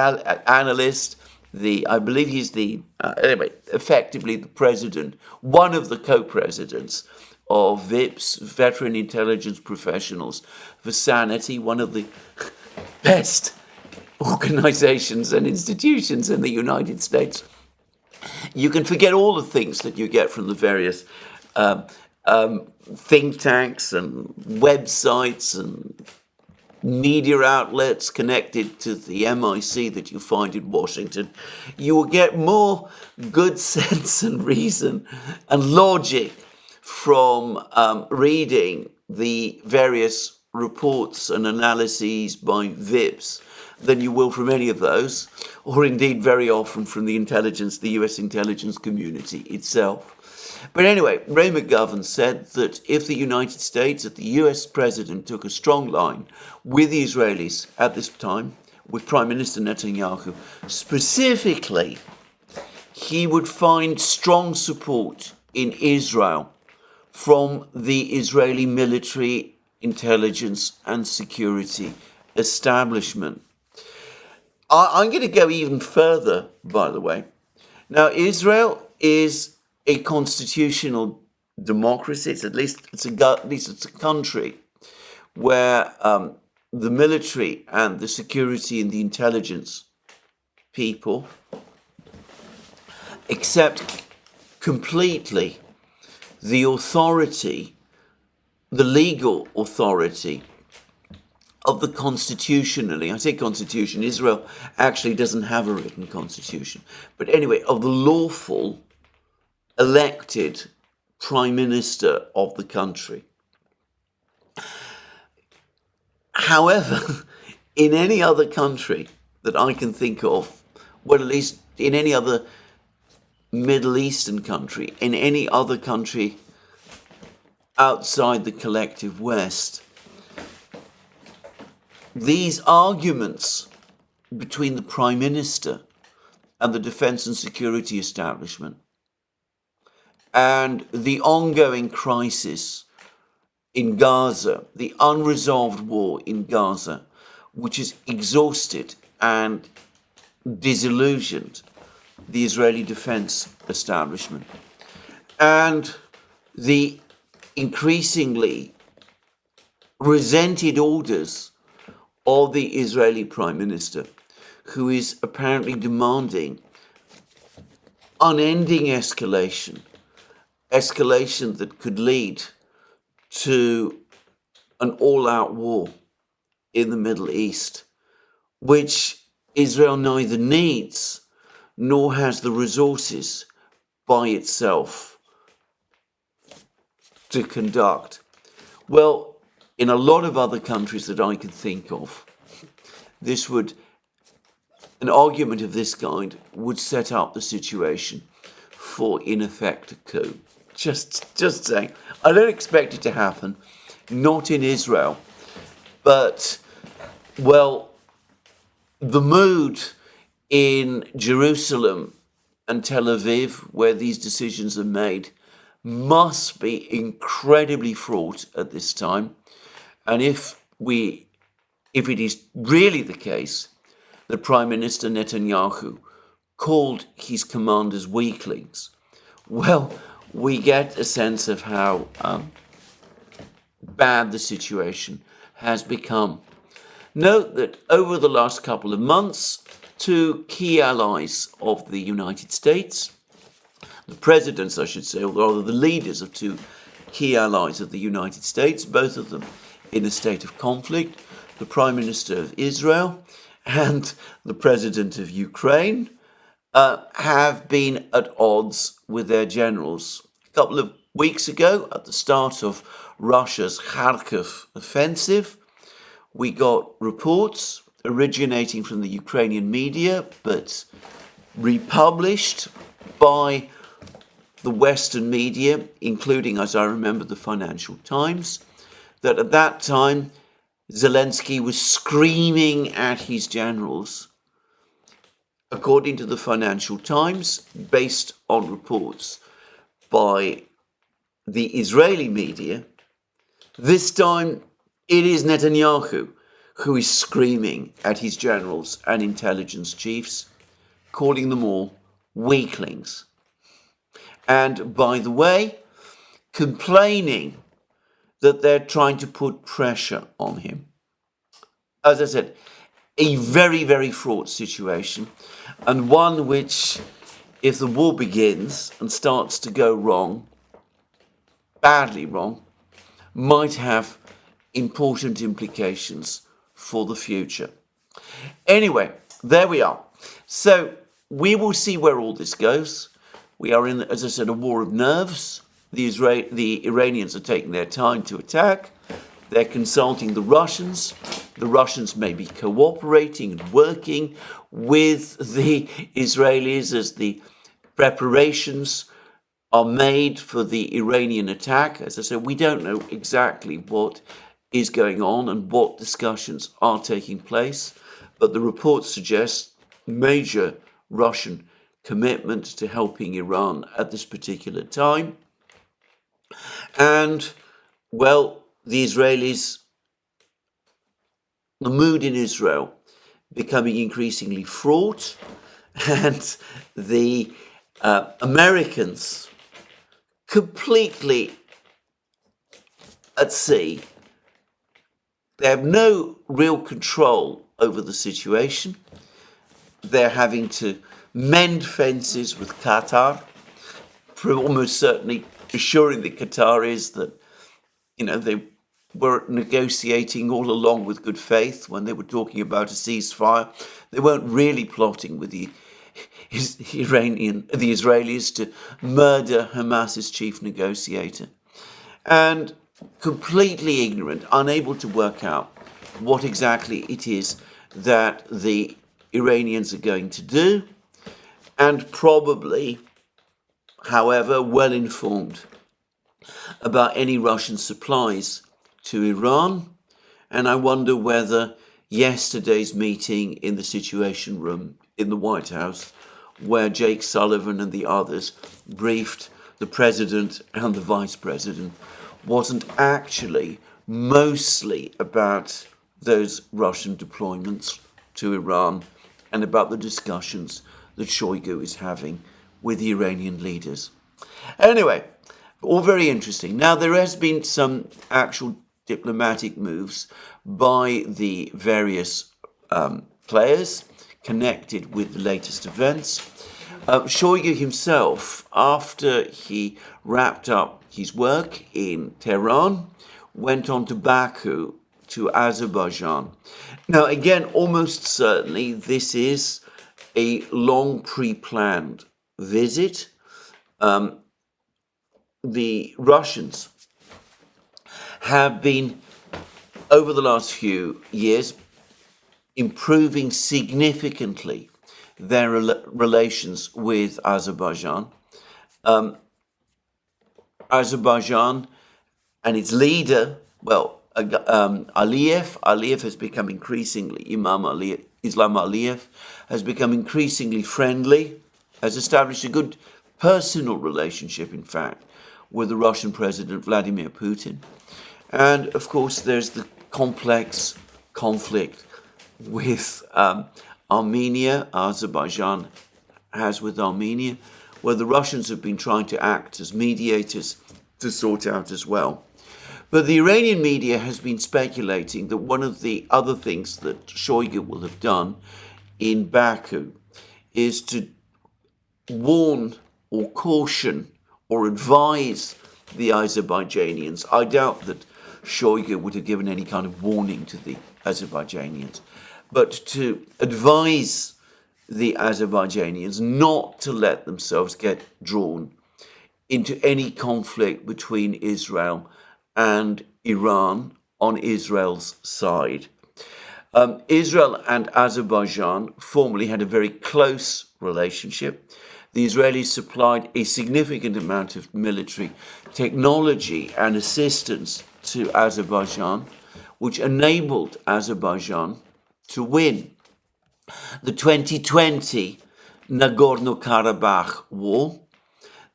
analyst, I believe he's effectively the president, one of the co-presidents of VIPs, Veteran Intelligence Professionals for Sanity, one of the best organizations and institutions in the United States. You can forget all the things that you get from the various think tanks and websites and media outlets connected to the MIC that you find in Washington. You will get more good sense and reason and logic from reading the various reports and analyses by VIPs than you will from any of those, or indeed very often from the US intelligence community itself. But anyway, Ray McGovern said that if the United States, if the US president took a strong line with the Israelis at this time, with Prime Minister Netanyahu specifically, he would find strong support in Israel from the Israeli military, intelligence and security establishment. I'm going to go even further, by the way. Now, Israel is a constitutional democracy. It's at least it's a country where the military and the security and the intelligence people accept completely the authority, the legal authority of the constitutionally, I say constitution, Israel actually doesn't have a written constitution, but anyway, of the lawful elected prime minister of the country. However, in any other country that I can think of, well, at least in any other Middle Eastern country, in any other country outside the collective West, these arguments between the Prime Minister and the defense and security establishment and the ongoing crisis in Gaza, the unresolved war in Gaza, which has exhausted and disillusioned the Israeli defense establishment, and the increasingly resented orders of the Israeli Prime Minister, who is apparently demanding unending escalation that could lead to an all-out war in the Middle East which Israel neither needs nor has the resources by itself to conduct. Well, in a lot of other countries that I can think of, an argument of this kind would set up the situation for, in effect, a coup. Just saying. I don't expect it to happen, not in Israel, but, well, the mood in Jerusalem and Tel Aviv, where these decisions are made, must be incredibly fraught at this time. And if it is really the case that Prime Minister Netanyahu called his commanders weaklings, well, we get a sense of how bad the situation has become. Note that over the last couple of months, two key allies of the United States, the presidents, I should say, or rather the leaders of two key allies of the United States, both of them in a state of conflict, the Prime Minister of Israel and the President of Ukraine, have been at odds with their generals. A couple of weeks ago, at the start of Russia's Kharkiv offensive, we got reports originating from the Ukrainian media, but republished by the Western media, including, as I remember, the Financial Times, that at that time Zelensky was screaming at his generals. According to the Financial Times, based on reports by the Israeli media, this time it is Netanyahu who is screaming at his generals and intelligence chiefs, calling them all weaklings. And by the way, complaining that they're trying to put pressure on him. As I said, a very, very fraught situation, and one which, if the war begins and starts to go wrong, badly wrong, might have important implications for the future. Anyway, there we are. So we will see where all this goes. We are in, as I said, a war of nerves. The Iranians are taking their time to attack. They're consulting the Russians. The Russians may be cooperating and working with the Israelis as the preparations are made for the Iranian attack. As I said, we don't know exactly what is going on and what discussions are taking place, but the reports suggest major Russian commitment to helping Iran at this particular time. And, well, the Israelis, the mood in Israel becoming increasingly fraught, and the Americans completely at sea. They have no real control over the situation. They're having to mend fences with Qatar, almost certainly assuring the Qataris that, they were negotiating all along with good faith when they were talking about a ceasefire. They weren't really plotting with the Israelis to murder Hamas's chief negotiator. And completely ignorant, unable to work out what exactly it is that the Iranians are going to do, and probably, however, well informed about any Russian supplies to Iran. And I wonder whether yesterday's meeting in the Situation Room in the White House, where Jake Sullivan and the others briefed the president and the vice president, wasn't actually mostly about those Russian deployments to Iran and about the discussions that Shoigu is having with the Iranian leaders. Anyway, all very interesting. Now, there has been some actual diplomatic moves by the various players connected with the latest events. Shoigu himself, after he wrapped up his work in Tehran, went on to Baku to Azerbaijan. Now, again, almost certainly this is a long pre-planned visit. The Russians have been, over the last few years, improving significantly their relations with Azerbaijan. Azerbaijan and its leader, Aliyev has become increasingly, Islam Aliyev has become increasingly friendly, has established a good personal relationship, in fact, with the Russian President Vladimir Putin. And of course, there's the complex conflict with Armenia, Azerbaijan has with Armenia, where the Russians have been trying to act as mediators to sort out as well. But the Iranian media has been speculating that one of the other things that Shoigu will have done in Baku is to warn or caution or advise the Azerbaijanians. I doubt that Shoigu would have given any kind of warning to the Azerbaijanians, but to advise the Azerbaijanians not to let themselves get drawn into any conflict between Israel and Iran on Israel's side. Israel and Azerbaijan formerly had a very close relationship. The Israelis supplied a significant amount of military technology and assistance to Azerbaijan, which enabled Azerbaijan to win the 2020 Nagorno-Karabakh war.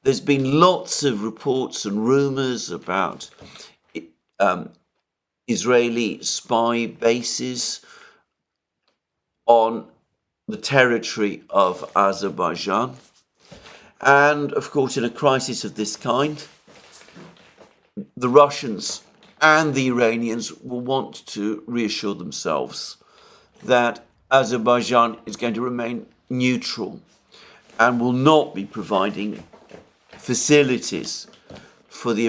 There's been lots of reports and rumors about Israeli spy bases on the territory of Azerbaijan. And of course, in a crisis of this kind, the Russians and the Iranians will want to reassure themselves that Azerbaijan is going to remain neutral and will not be providing facilities for the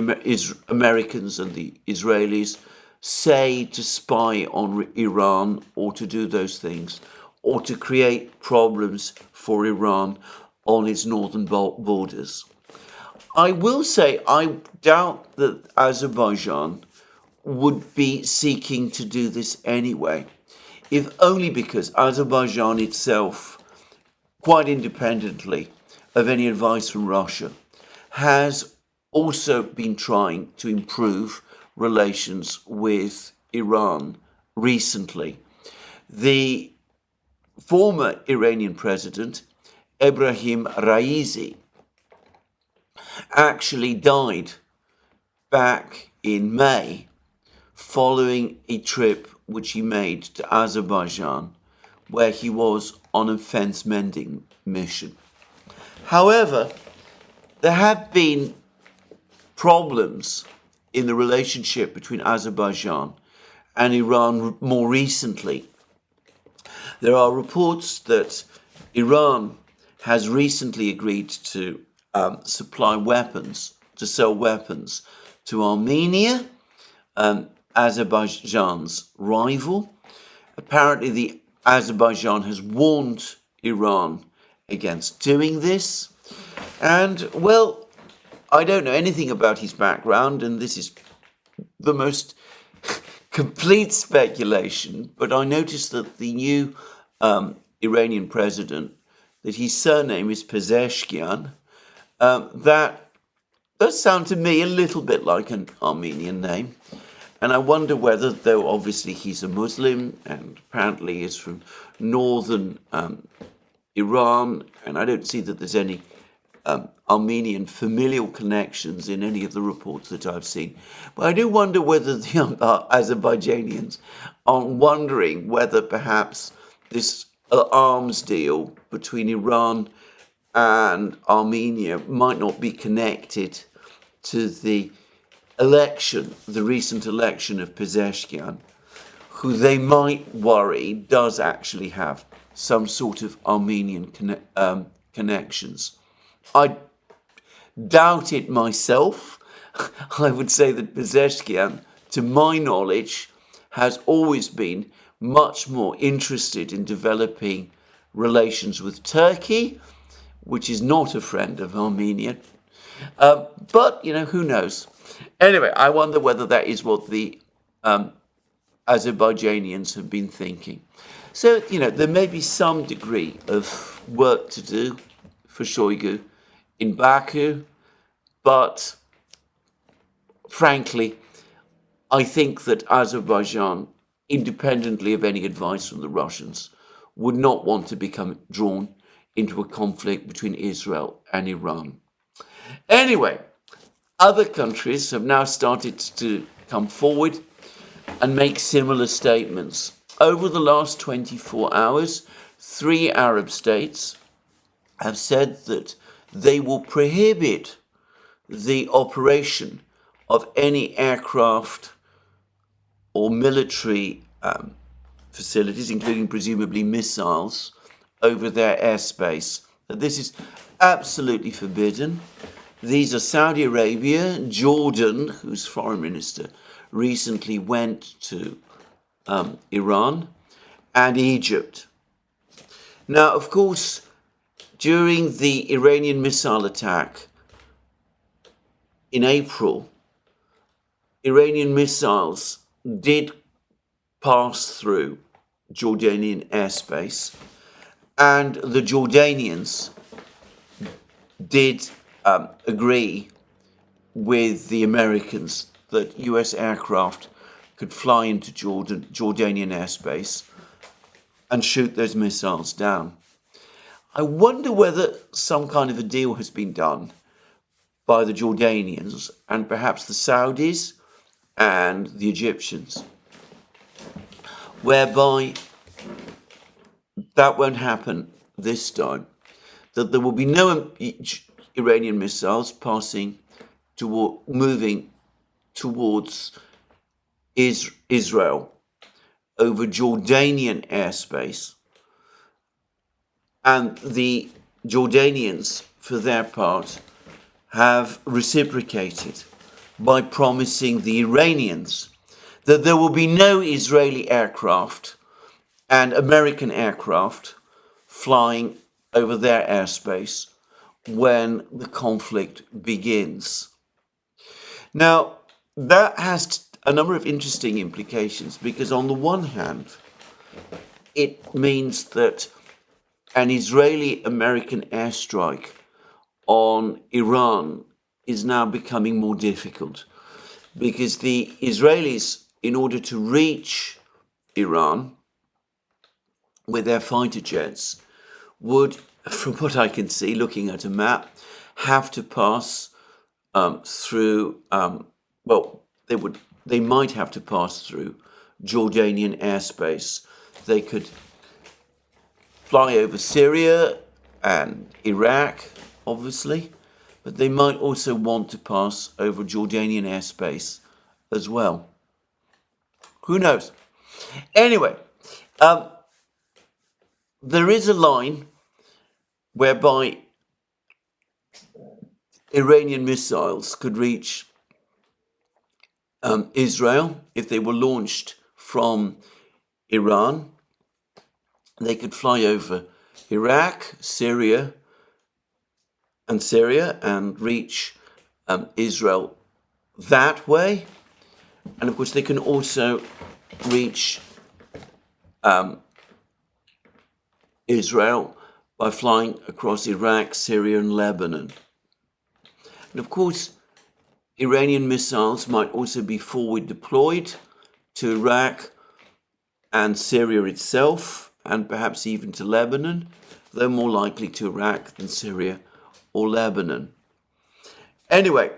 Americans and the Israelis, say, to spy on Iran or to do those things, or to create problems for Iran on its northern borders. I will say I doubt that Azerbaijan would be seeking to do this anyway, if only because Azerbaijan itself, quite independently of any advice from Russia, has also been trying to improve relations with Iran recently. The former Iranian president, Ebrahim Raisi, actually died back in May following a trip which he made to Azerbaijan, where he was on a fence mending mission. However, there have been problems in the relationship between Azerbaijan and Iran more recently. There are reports that Iran has recently agreed to supply weapons, to sell weapons to Armenia, Azerbaijan's rival. Apparently, the Azerbaijan has warned Iran against doing this. And, well, I don't know anything about his background, and this is the most complete speculation, but I noticed that the new Iranian president, that his surname is Pezeshkian. That does sound to me a little bit like an Armenian name. And I wonder whether, though obviously he's a Muslim and apparently is from northern Iran, and I don't see that there's any Armenian familial connections in any of the reports that I've seen. But I do wonder whether the Azerbaijanians are wondering whether perhaps this arms deal between Iran and Armenia might not be connected to the election, the recent election of Pezeshkian, who they might worry does actually have some sort of Armenian connections. I doubt it myself. I would say that Pezeshkian, to my knowledge, has always been much more interested in developing relations with Turkey, which is not a friend of Armenia. But, who knows? Anyway, I wonder whether that is what the Azerbaijanians have been thinking. So, there may be some degree of work to do for Shoigu in Baku, but frankly, I think that Azerbaijan, independently of any advice from the Russians, would not want to become drawn into a conflict between Israel and Iran. Anyway, other countries have now started to come forward and make similar statements. Over the last 24 hours, 3 Arab states have said that they will prohibit the operation of any aircraft or military facilities, including presumably missiles, over their airspace. This is absolutely forbidden. These are Saudi Arabia, Jordan, whose foreign minister recently went to Iran, and Egypt. Now, of course, during the Iranian missile attack in April, Iranian missiles did pass through Jordanian airspace, and the Jordanians did agree with the Americans that US aircraft could fly into Jordanian airspace and shoot those missiles down. I wonder whether some kind of a deal has been done by the Jordanians and perhaps the Saudis and the Egyptians, whereby that won't happen this time, that there will be no Iranian missiles moving towards Israel over Jordanian airspace, and the Jordanians, for their part, have reciprocated by promising the Iranians that there will be no Israeli aircraft and American aircraft flying over their airspace when the conflict begins. Now, that has a number of interesting implications, because on the one hand, it means that an Israeli-American airstrike on Iran is now becoming more difficult, because the Israelis, in order to reach Iran with their fighter jets, would, from what I can see, looking at a map, have to pass through, they might have to pass through Jordanian airspace. They could fly over Syria and Iraq, obviously, but they might also want to pass over Jordanian airspace as well. Who knows? Anyway, there is a line whereby Iranian missiles could reach Israel if they were launched from Iran. They could fly over Iraq, Syria, and reach Israel that way. And of course, they can also reach Israel by flying across Iraq, Syria, and Lebanon. And of course, Iranian missiles might also be forward deployed to Iraq and Syria itself, and perhaps even to Lebanon, though more likely to Iraq than Syria or Lebanon. Anyway,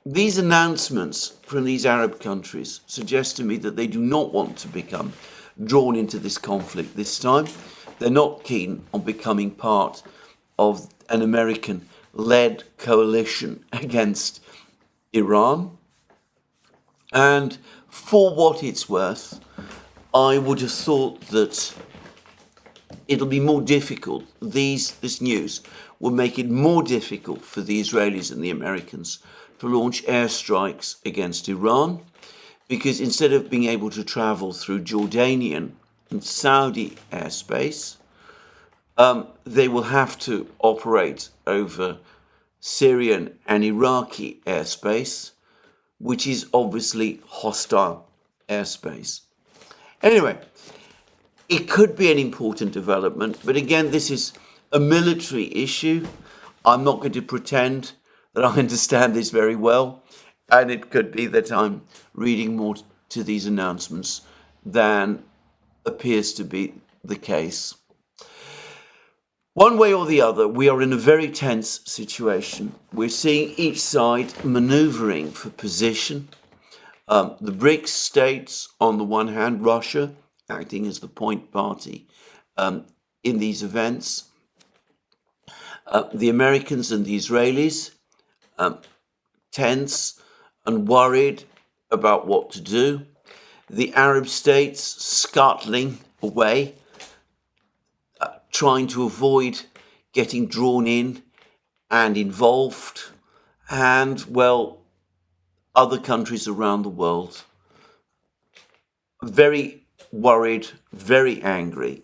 these announcements from these Arab countries suggest to me that they do not want to become drawn into this conflict this time. They're not keen on becoming part of an American-led coalition against Iran. And for what it's worth, I would have thought that it'll be more difficult. This news will make it more difficult for the Israelis and the Americans to launch airstrikes against Iran, because instead of being able to travel through Jordanian and Saudi airspace, they will have to operate over Syrian and Iraqi airspace, which is obviously hostile airspace. Anyway, it could be an important development, but again, this is a military issue. I'm not going to pretend that I understand this very well, and it could be that I'm reading more to these announcements than appears to be the case. One way or the other, we are in a very tense situation. We're seeing each side maneuvering for position. The BRICS states, on the one hand, Russia acting as the point party in these events, the Americans and the Israelis tense and worried about what to do, the Arab states scuttling away, trying to avoid getting drawn in and involved, and, well, other countries around the world very worried, very angry,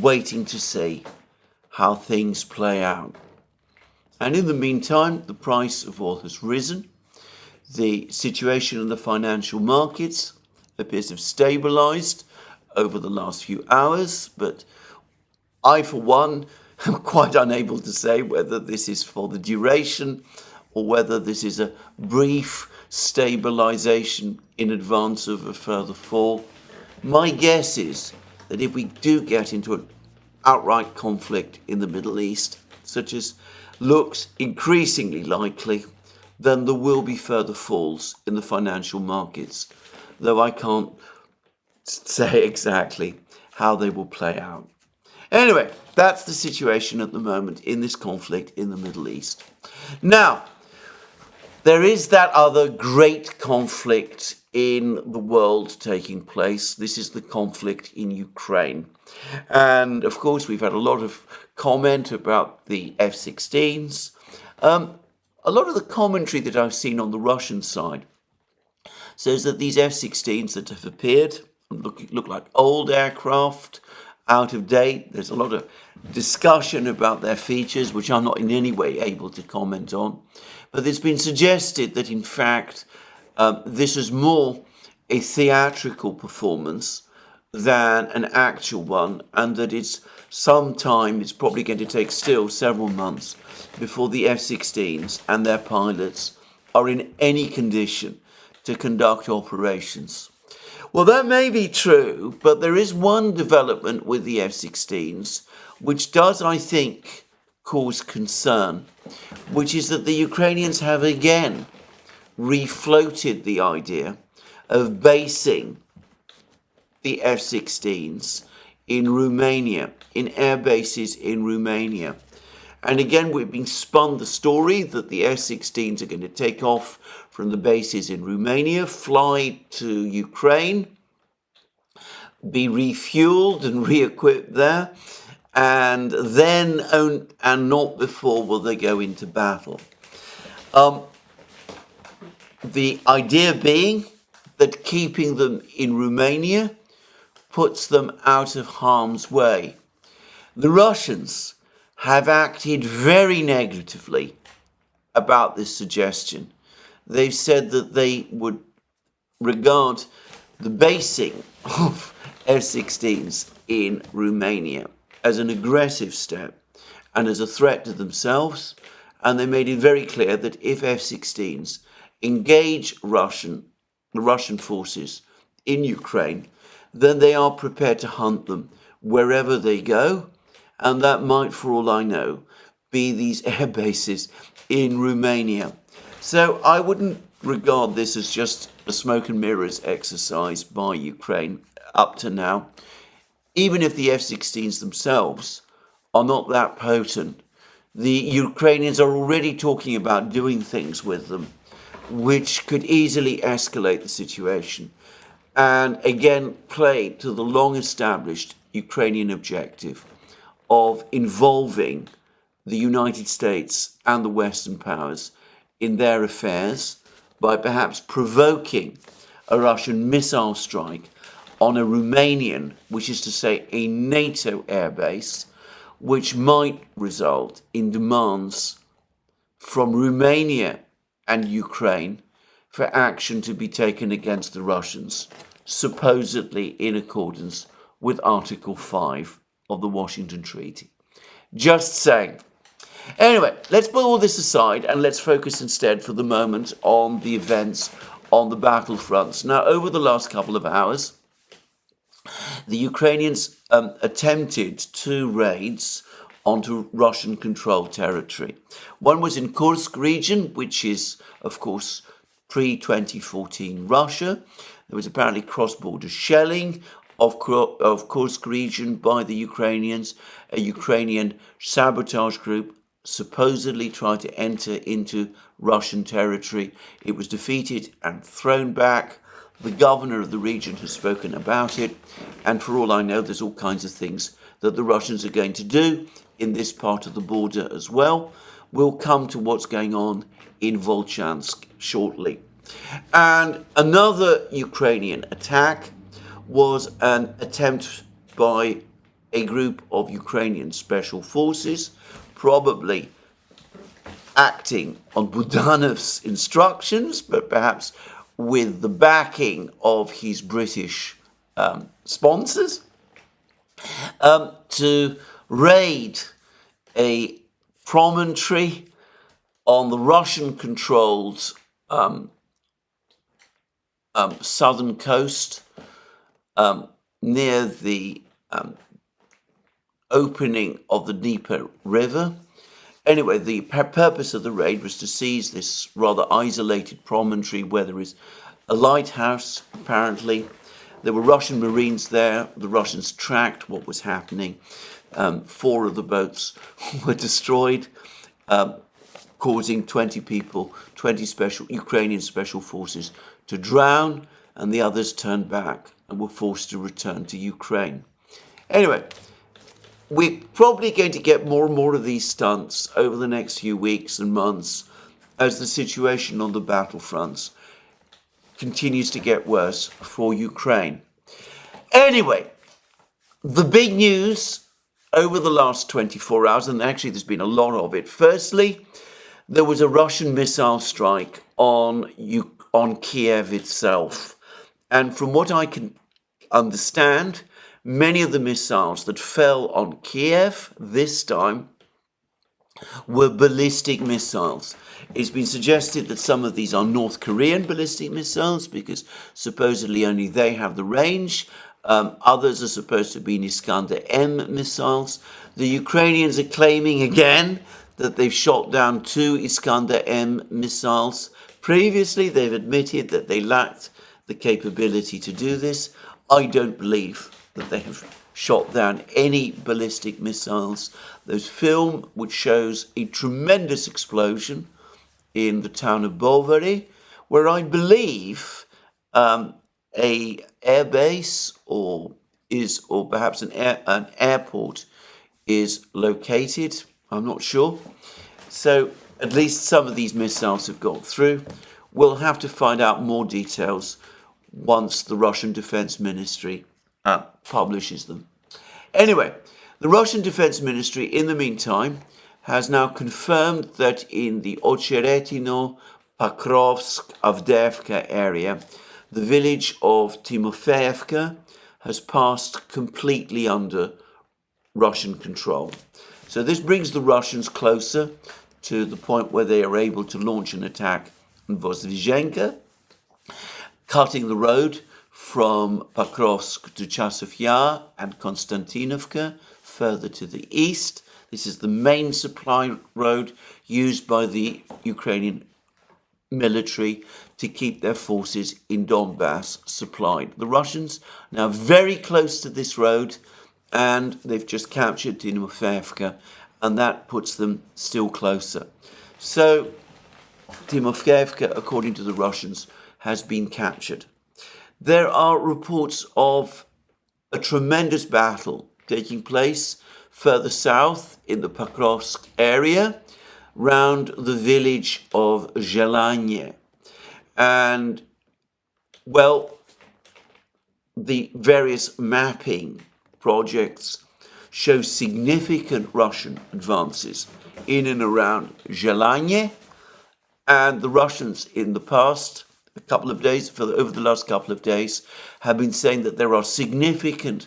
waiting to see how things play out. And in the meantime, the price of oil has risen. The situation in the financial markets appears to have stabilized over the last few hours, but I, for one, am quite unable to say whether this is for the duration or whether this is a brief stabilization in advance of a further fall. My guess is that if we do get into an outright conflict in the Middle East, such as looks increasingly likely, then there will be further falls in the financial markets, though I can't say exactly how they will play out. Anyway, that's the situation at the moment in this conflict in the Middle East. Now, there is that other great conflict in the world taking place. This is the conflict in Ukraine. And of course, we've had a lot of comment about the F-16s. A lot of the commentary that I've seen on the Russian side says that these F-16s that have appeared look like old aircraft, out of date. There's a lot of discussion about their features, which I'm not in any way able to comment on. But it's been suggested that, in fact, this is more a theatrical performance than an actual one, and that it's probably going to take still several months before the F-16s and their pilots are in any condition to conduct operations. Well, that may be true, but there is one development with the F-16s which does, I think, cause concern, which is that the Ukrainians have again refloated the idea of basing the F-16s in Romania, in air bases in Romania. And again, we've been spun the story that the F-16s are going to take off from the bases in Romania, fly to Ukraine, be refueled and re-equipped there, and then, and not before, will they go into battle. The idea being that keeping them in Romania puts them out of harm's way. The Russians have acted very negatively about this suggestion. They've said that they would regard the basing of F-16s in Romania as an aggressive step and as a threat to themselves, and they made it very clear that if F-16s engage the Russian forces in Ukraine, then they are prepared to hunt them wherever they go, and that might, for all I know, be these air bases in Romania. So I wouldn't regard this as just a smoke and mirrors exercise by Ukraine up to now. Even if the F-16s themselves are not that potent, the Ukrainians are already talking about doing things with them which could easily escalate the situation and again play to the long-established Ukrainian objective of involving the United States and the Western powers in their affairs by perhaps provoking a Russian missile strike on a Romanian, which is to say a NATO airbase, which might result in demands from Romania and Ukraine for action to be taken against the Russians, supposedly in accordance with Article 5 of the Washington Treaty. Just saying. Anyway, let's put all this aside and let's focus instead for the moment on the events on the battlefronts. Now, over the last couple of hours, the Ukrainians attempted 2 raids onto Russian-controlled territory. One was in Kursk region, which is, of course, pre-2014 Russia. There was apparently cross-border shelling of Kursk region by the Ukrainians. A Ukrainian sabotage group supposedly tried to enter into Russian territory. It was defeated and thrown back. The governor of the region has spoken about it, and for all I know, there's all kinds of things that the Russians are going to do in this part of the border as well. We'll come to what's going on in Volchansk shortly. And another Ukrainian attack was an attempt by a group of Ukrainian special forces, probably acting on Budanov's instructions, but perhaps with the backing of his British sponsors, to raid a promontory on the Russian-controlled southern coast near the opening of the Dnieper River. Anyway, the purpose of the raid was to seize this rather isolated promontory where there is a lighthouse, apparently. There were Russian Marines there. The Russians tracked what was happening. 4 of the boats were destroyed, causing 20 people, 20 Ukrainian special forces to drown, and the others turned back and were forced to return to Ukraine. Anyway, we're probably going to get more and more of these stunts over the next few weeks and months as the situation on the battlefronts continues to get worse for Ukraine. Anyway, the big news over the last 24 hours, and actually there's been a lot of it. Firstly, there was a Russian missile strike on Kiev itself. And from what I can understand, many of the missiles that fell on Kiev this time were ballistic missiles. It's been suggested that some of these are North Korean ballistic missiles because supposedly only they have the range. Others are supposed to be Iskander-M missiles. The Ukrainians are claiming again that they've shot down 2 Iskander-M missiles. Previously, they've admitted that they lacked the capability to do this. I don't believe that they have shot down any ballistic missiles. There's film which shows a tremendous explosion in the town of Bovary, where I believe a airbase or perhaps an airport is located. I'm not sure. So at least some of these missiles have got through. We'll have to find out more details once the Russian Defense Ministry publishes them. Anyway, the Russian Defense Ministry, in the meantime, has now confirmed that in the Ocheretino, Pokrovsk, Avdiivka area, the village of Timofeevka has passed completely under Russian control. So this brings the Russians closer to the point where they are able to launch an attack on Vozdvizhenka, cutting the road from Pokrovsk to Chasov Yar and Konstantinovka further to the east. This is the main supply road used by the Ukrainian military to keep their forces in Donbass supplied. The Russians are now very close to this road, and they've just captured Timofeevka, and that puts them still closer. So Timofeevka, according to the Russians, has been captured. There are reports of a tremendous battle taking place further south in the Pokrovsk area, round the village of Zelanye. And, well, the various mapping projects show significant Russian advances in and around Zelanye, and the Russians in the past over the last couple of days, have been saying that there are significant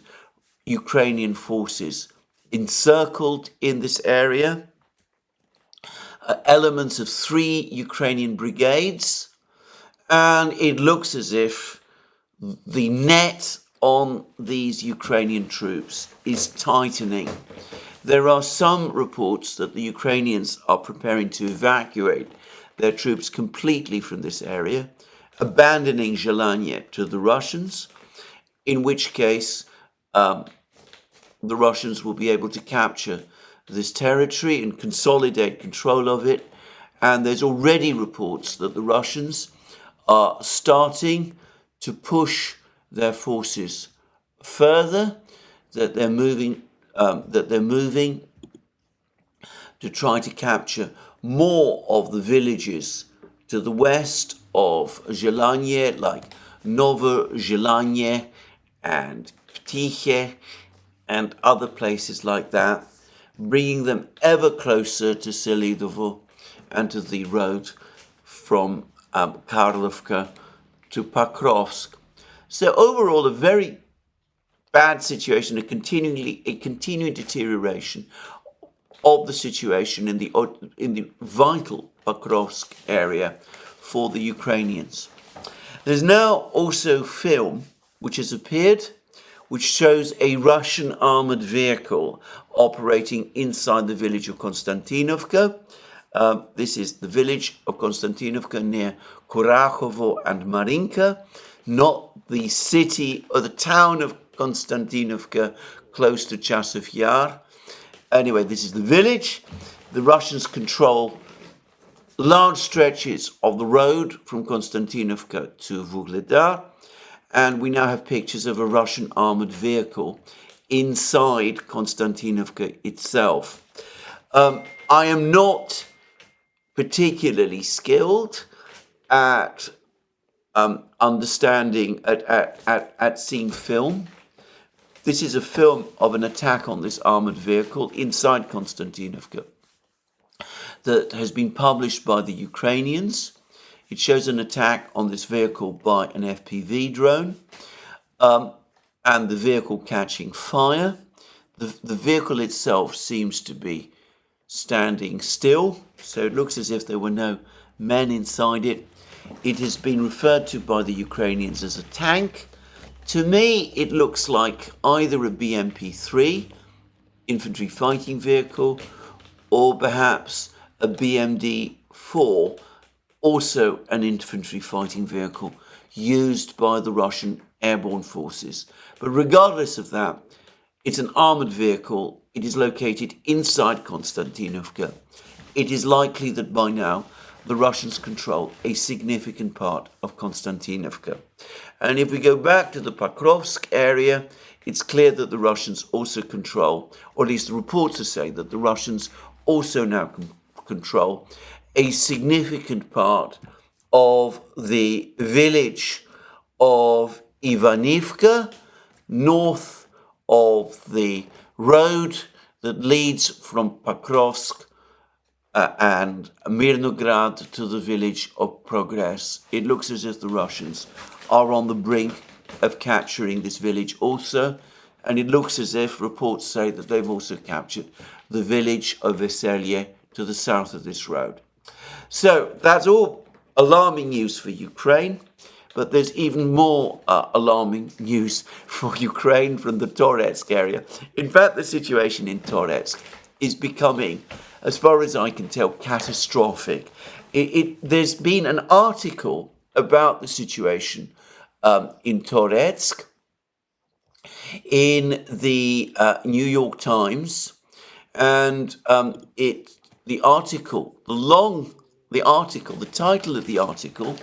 Ukrainian forces encircled in this area, elements of 3 Ukrainian brigades, and it looks as if the net on these Ukrainian troops is tightening. There are some reports that the Ukrainians are preparing to evacuate their troops completely from this area, abandoning Zelanye to the Russians, in which case the Russians will be able to capture this territory and consolidate control of it. And there's already reports that the Russians are starting to push their forces further, that they're moving to try to capture more of the villages to the west of Zelanye, like Novo Zelanye and Ptiche and other places like that, bringing them ever closer to Selidovo and to the road from Karlovka to Pokrovsk. So overall, a very bad situation, a continuing deterioration of the situation in the vital Pokrovsk area for the Ukrainians. There's now also film which has appeared, which shows a Russian armored vehicle operating inside the village of Konstantinovka. This is the village of Konstantinovka near Kurakhovo and Marinka, not the city or the town of Konstantinovka close to Chasov Yar. Anyway, this is the village. The Russians control large stretches of the road from Konstantinovka to Vuhledar, and we now have pictures of a Russian armored vehicle inside Konstantinovka itself. I am not particularly skilled at understanding, at seeing film. This is a film of an attack on this armored vehicle inside Konstantinovka that has been published by the Ukrainians. It shows an attack on this vehicle by an FPV drone, and the vehicle catching fire. The vehicle itself seems to be standing still, so it looks as if there were no men inside it. It has been referred to by the Ukrainians as a tank. To me, it looks like either a BMP-3, infantry fighting vehicle, or perhaps a BMD-4, also an infantry fighting vehicle used by the Russian airborne forces. But regardless of that, it's an armored vehicle. It is located inside Konstantinovka. It is likely that by now the Russians control a significant part of Konstantinovka. And if we go back to the Pokrovsk area, it's clear that the Russians also control, or at least the reports are saying that the Russians also now control a significant part of the village of Ivanivka, north of the road that leads from Pokrovsk and Mirnograd to the village of Progress. It looks as if the Russians are on the brink of capturing this village also, and it looks as if reports say that they've also captured the village of Veselye to the south of this road. So that's all alarming news for Ukraine, but there's even more alarming news for Ukraine from the Toretsk area. In fact, the situation in Toretsk is becoming, as far as I can tell, catastrophic. There's been an article about the situation in Toretsk in the New York Times, and the title of the article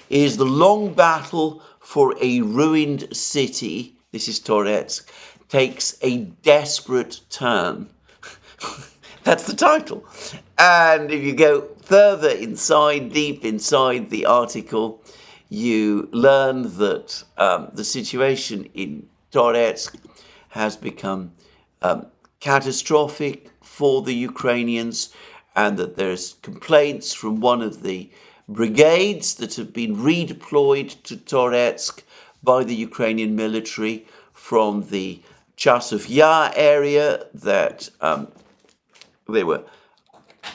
is "The Long Battle for a Ruined City," this is Toretsk, "takes a desperate turn." That's the title. And if you go further inside, deep inside the article, you learn that the situation in Toretsk has become catastrophic for the Ukrainians, and that there's complaints from one of the brigades that have been redeployed to Toretsk by the Ukrainian military from the Chasov Yar area, that they were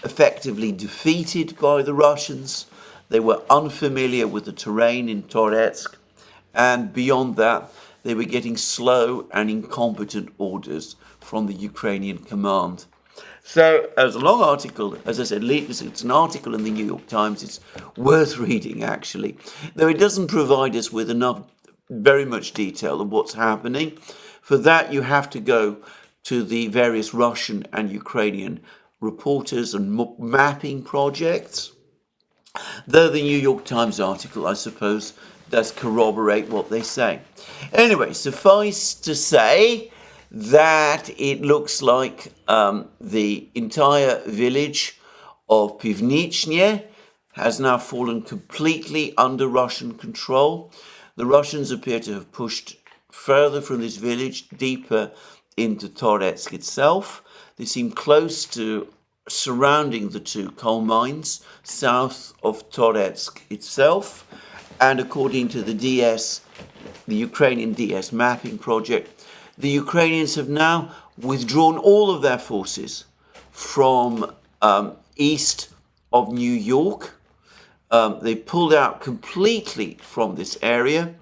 effectively defeated by the Russians. They were unfamiliar with the terrain in Toretsk, and beyond that, they were getting slow and incompetent orders from the Ukrainian command. So, as a long article, as I said, it's an article in the New York Times. It's worth reading, actually, though it doesn't provide us with enough, very much detail of what's happening. For that, you have to go to the various Russian and Ukrainian reporters and mapping projects, though the New York Times article, I suppose, does corroborate what they say. Anyway, suffice to say that it looks like the entire village of Pivnichne has now fallen completely under Russian control. The Russians appear to have pushed further from this village, deeper into Toretsk itself. They seem close to surrounding the two coal mines south of Toretsk itself. And according to the Ukrainian DS mapping project, the Ukrainians have now withdrawn all of their forces from east of New York. They pulled out completely from this area,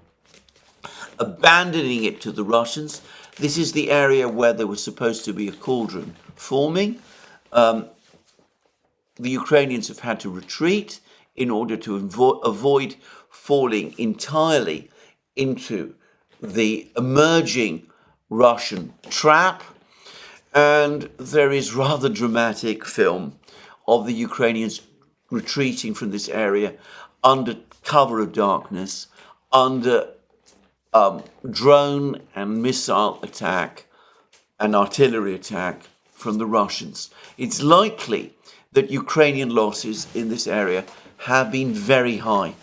abandoning it to the Russians. This is the area where there was supposed to be a cauldron forming. The Ukrainians have had to retreat in order to avoid falling entirely into the emerging Russian trap. And there is rather dramatic film of the Ukrainians retreating from this area under cover of darkness, under drone and missile attack and artillery attack from the Russians. It's likely that Ukrainian losses in this area have been very high.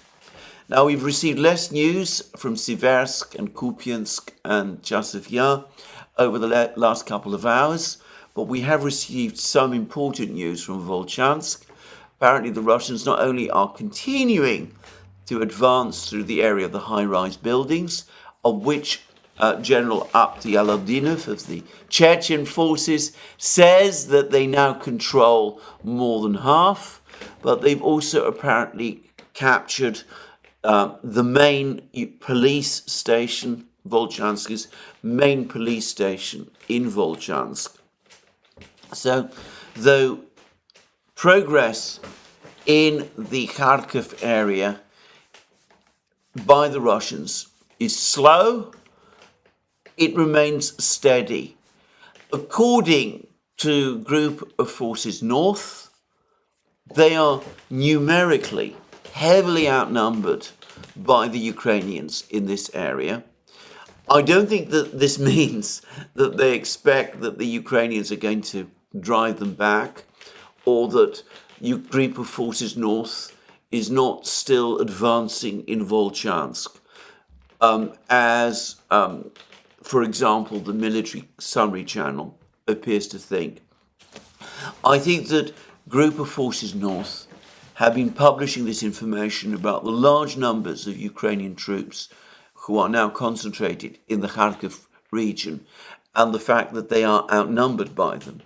Now, we've received less news from Siversk and Kupiansk and Chasov Yar over the last couple of hours, but we have received some important news from Volchansk. Apparently, the Russians not only are continuing to advance through the area of the high-rise buildings, of which General Abdi Aladinov of the Chechen forces says that they now control more than half, but they've also apparently captured the main police station, Volchansk's main police station in Volchansk. So, though progress in the Kharkiv area by the Russians is slow, it remains steady. According to Group of Forces North, they are numerically heavily outnumbered by the Ukrainians in this area. I don't think that this means that they expect that the Ukrainians are going to drive them back, or that Group of Forces North is not still advancing in Volchansk, as, for example, the military summary channel appears to think. I think that Group of Forces North have been publishing this information about the large numbers of Ukrainian troops who are now concentrated in the Kharkiv region, and the fact that they are outnumbered by them,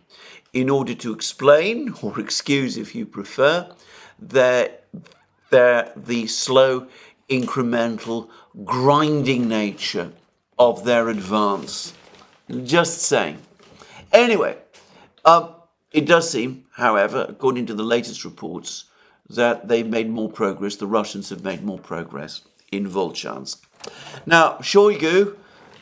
in order to explain, or excuse if you prefer, the slow, incremental, grinding nature of their advance. Just saying. Anyway, it does seem, however, according to the latest reports, that they've made more progress, the Russians have made more progress in Volchansk. Now, Shoigu,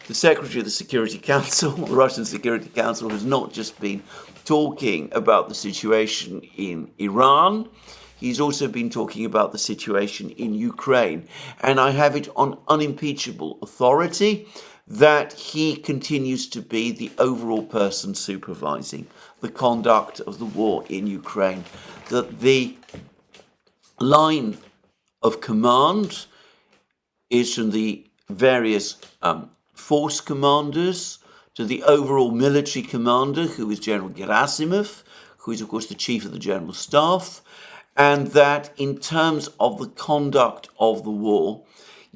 the Secretary of the Security Council, the Russian Security Council, has not just been talking about the situation in Iran, he's also been talking about the situation in Ukraine. And I have it on unimpeachable authority that he continues to be the overall person supervising the conduct of the war in Ukraine, that the line of command is from the various force commanders to the overall military commander, who is General Gerasimov, who is, of course, the chief of the General Staff, and that in terms of the conduct of the war,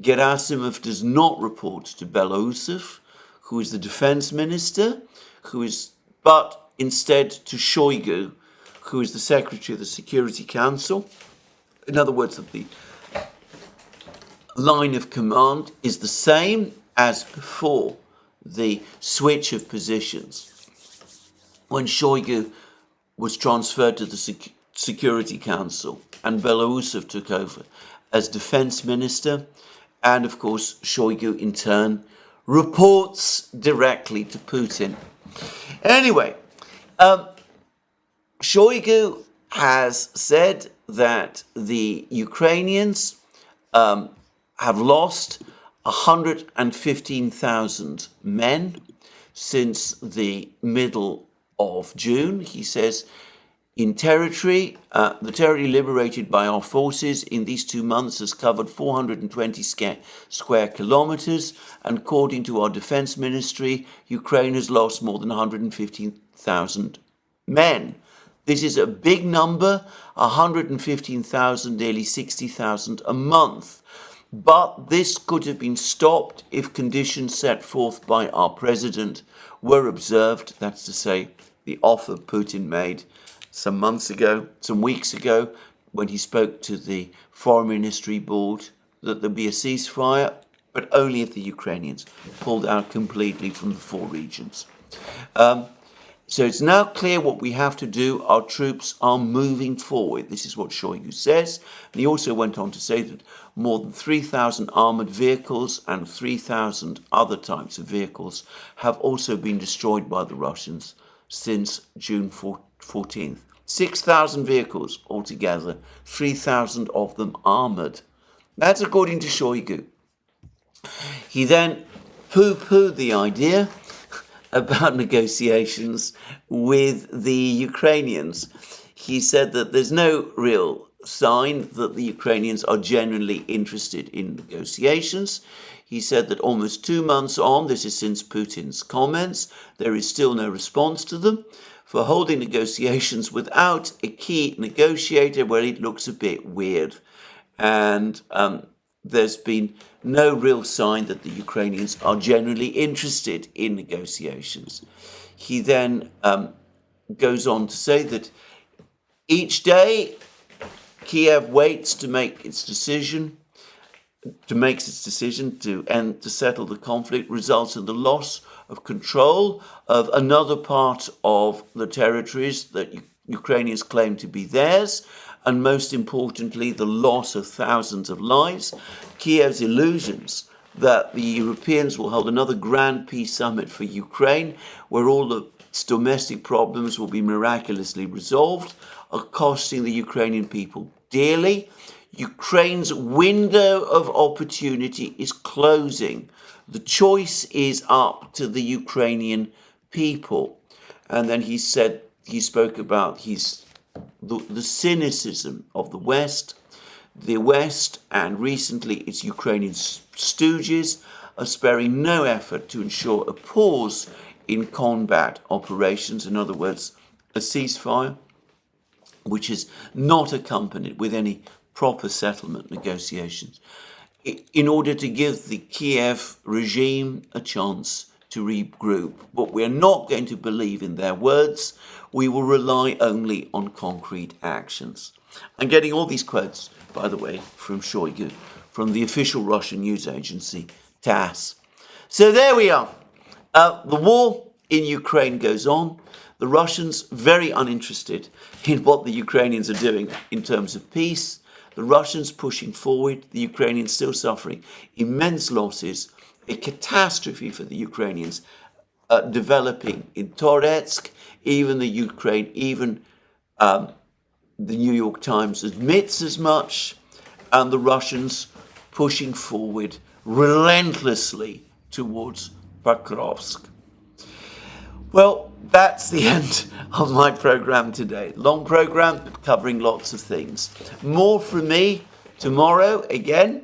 Gerasimov does not report to Belousov, who is the defense minister, but instead to Shoigu, who is the secretary of the Security Council. In other words, that the line of command is the same as before the switch of positions when Shoigu was transferred to the Security Council and Belousov took over as defense minister, and of course Shoigu in turn reports directly to Putin. Anyway, Shoigu has said that the Ukrainians have lost 115,000 men since the middle of June. He says, the territory liberated by our forces in these 2 months has covered 420 square kilometers, and according to our defense ministry, Ukraine has lost more than 115,000 men. This is a big number, 115,000, nearly 60,000 a month. But this could have been stopped if conditions set forth by our president were observed. That's to say, the offer Putin made some weeks ago, when he spoke to the Foreign Ministry Board, that there'd be a ceasefire, but only if the Ukrainians pulled out completely from the 4 regions. So it's now clear what we have to do. Our troops are moving forward. This is what Shoigu says. And he also went on to say that more than 3,000 armoured vehicles and 3,000 other types of vehicles have also been destroyed by the Russians since June 14th. 6,000 vehicles altogether, 3,000 of them armoured. That's according to Shoigu. He then poo-pooed the idea about negotiations with the Ukrainians. He said that there's no real sign that the Ukrainians are genuinely interested in negotiations. He said that almost 2 months on, this is since Putin's comments, there is still no response to them. For holding negotiations without a key negotiator, well, it looks a bit weird. And there's been no real sign that the Ukrainians are generally interested in negotiations. He then goes on to say that each day Kiev waits to make its decision to settle the conflict, results in the loss of control of another part of the territories that Ukrainians claim to be theirs, and most importantly, the loss of thousands of lives. Kiev's illusions that the Europeans will hold another grand peace summit for Ukraine, where all its domestic problems will be miraculously resolved, are costing the Ukrainian people dearly. Ukraine's window of opportunity is closing. The choice is up to the Ukrainian people. And then he spoke about the cynicism of the West, and recently its Ukrainian stooges are sparing no effort to ensure a pause in combat operations, in other words, a ceasefire, which is not accompanied with any proper settlement negotiations, in order to give the Kiev regime a chance to regroup. But we're not going to believe in their words. We will rely only on concrete actions. I'm getting all these quotes, by the way, from Shoigu, from the official Russian news agency, TASS. So there we are. The war in Ukraine goes on. The Russians very uninterested in what the Ukrainians are doing in terms of peace. The Russians pushing forward, the Ukrainians still suffering immense losses, a catastrophe for the Ukrainians developing in Toretsk. Even the New York Times admits as much, and the Russians pushing forward relentlessly towards Mercouris. Well, that's the end of my program today. Long program, covering lots of things. More from me tomorrow again.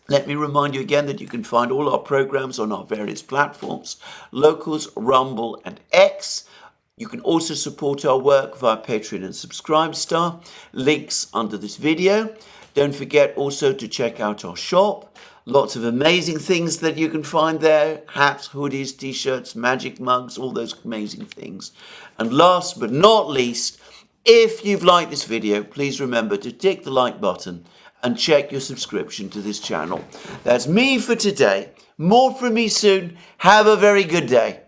Let me remind you again that you can find all our programs on our various platforms, Locals, Rumble and X. You can also support our work via Patreon and Subscribestar. Links under this video. Don't forget also to check out our shop. Lots of amazing things that you can find there. Hats, hoodies, t-shirts, magic mugs, all those amazing things. And last but not least, if you've liked this video, please remember to tick the like button and check your subscription to this channel. That's me for today. More from me soon. Have a very good day.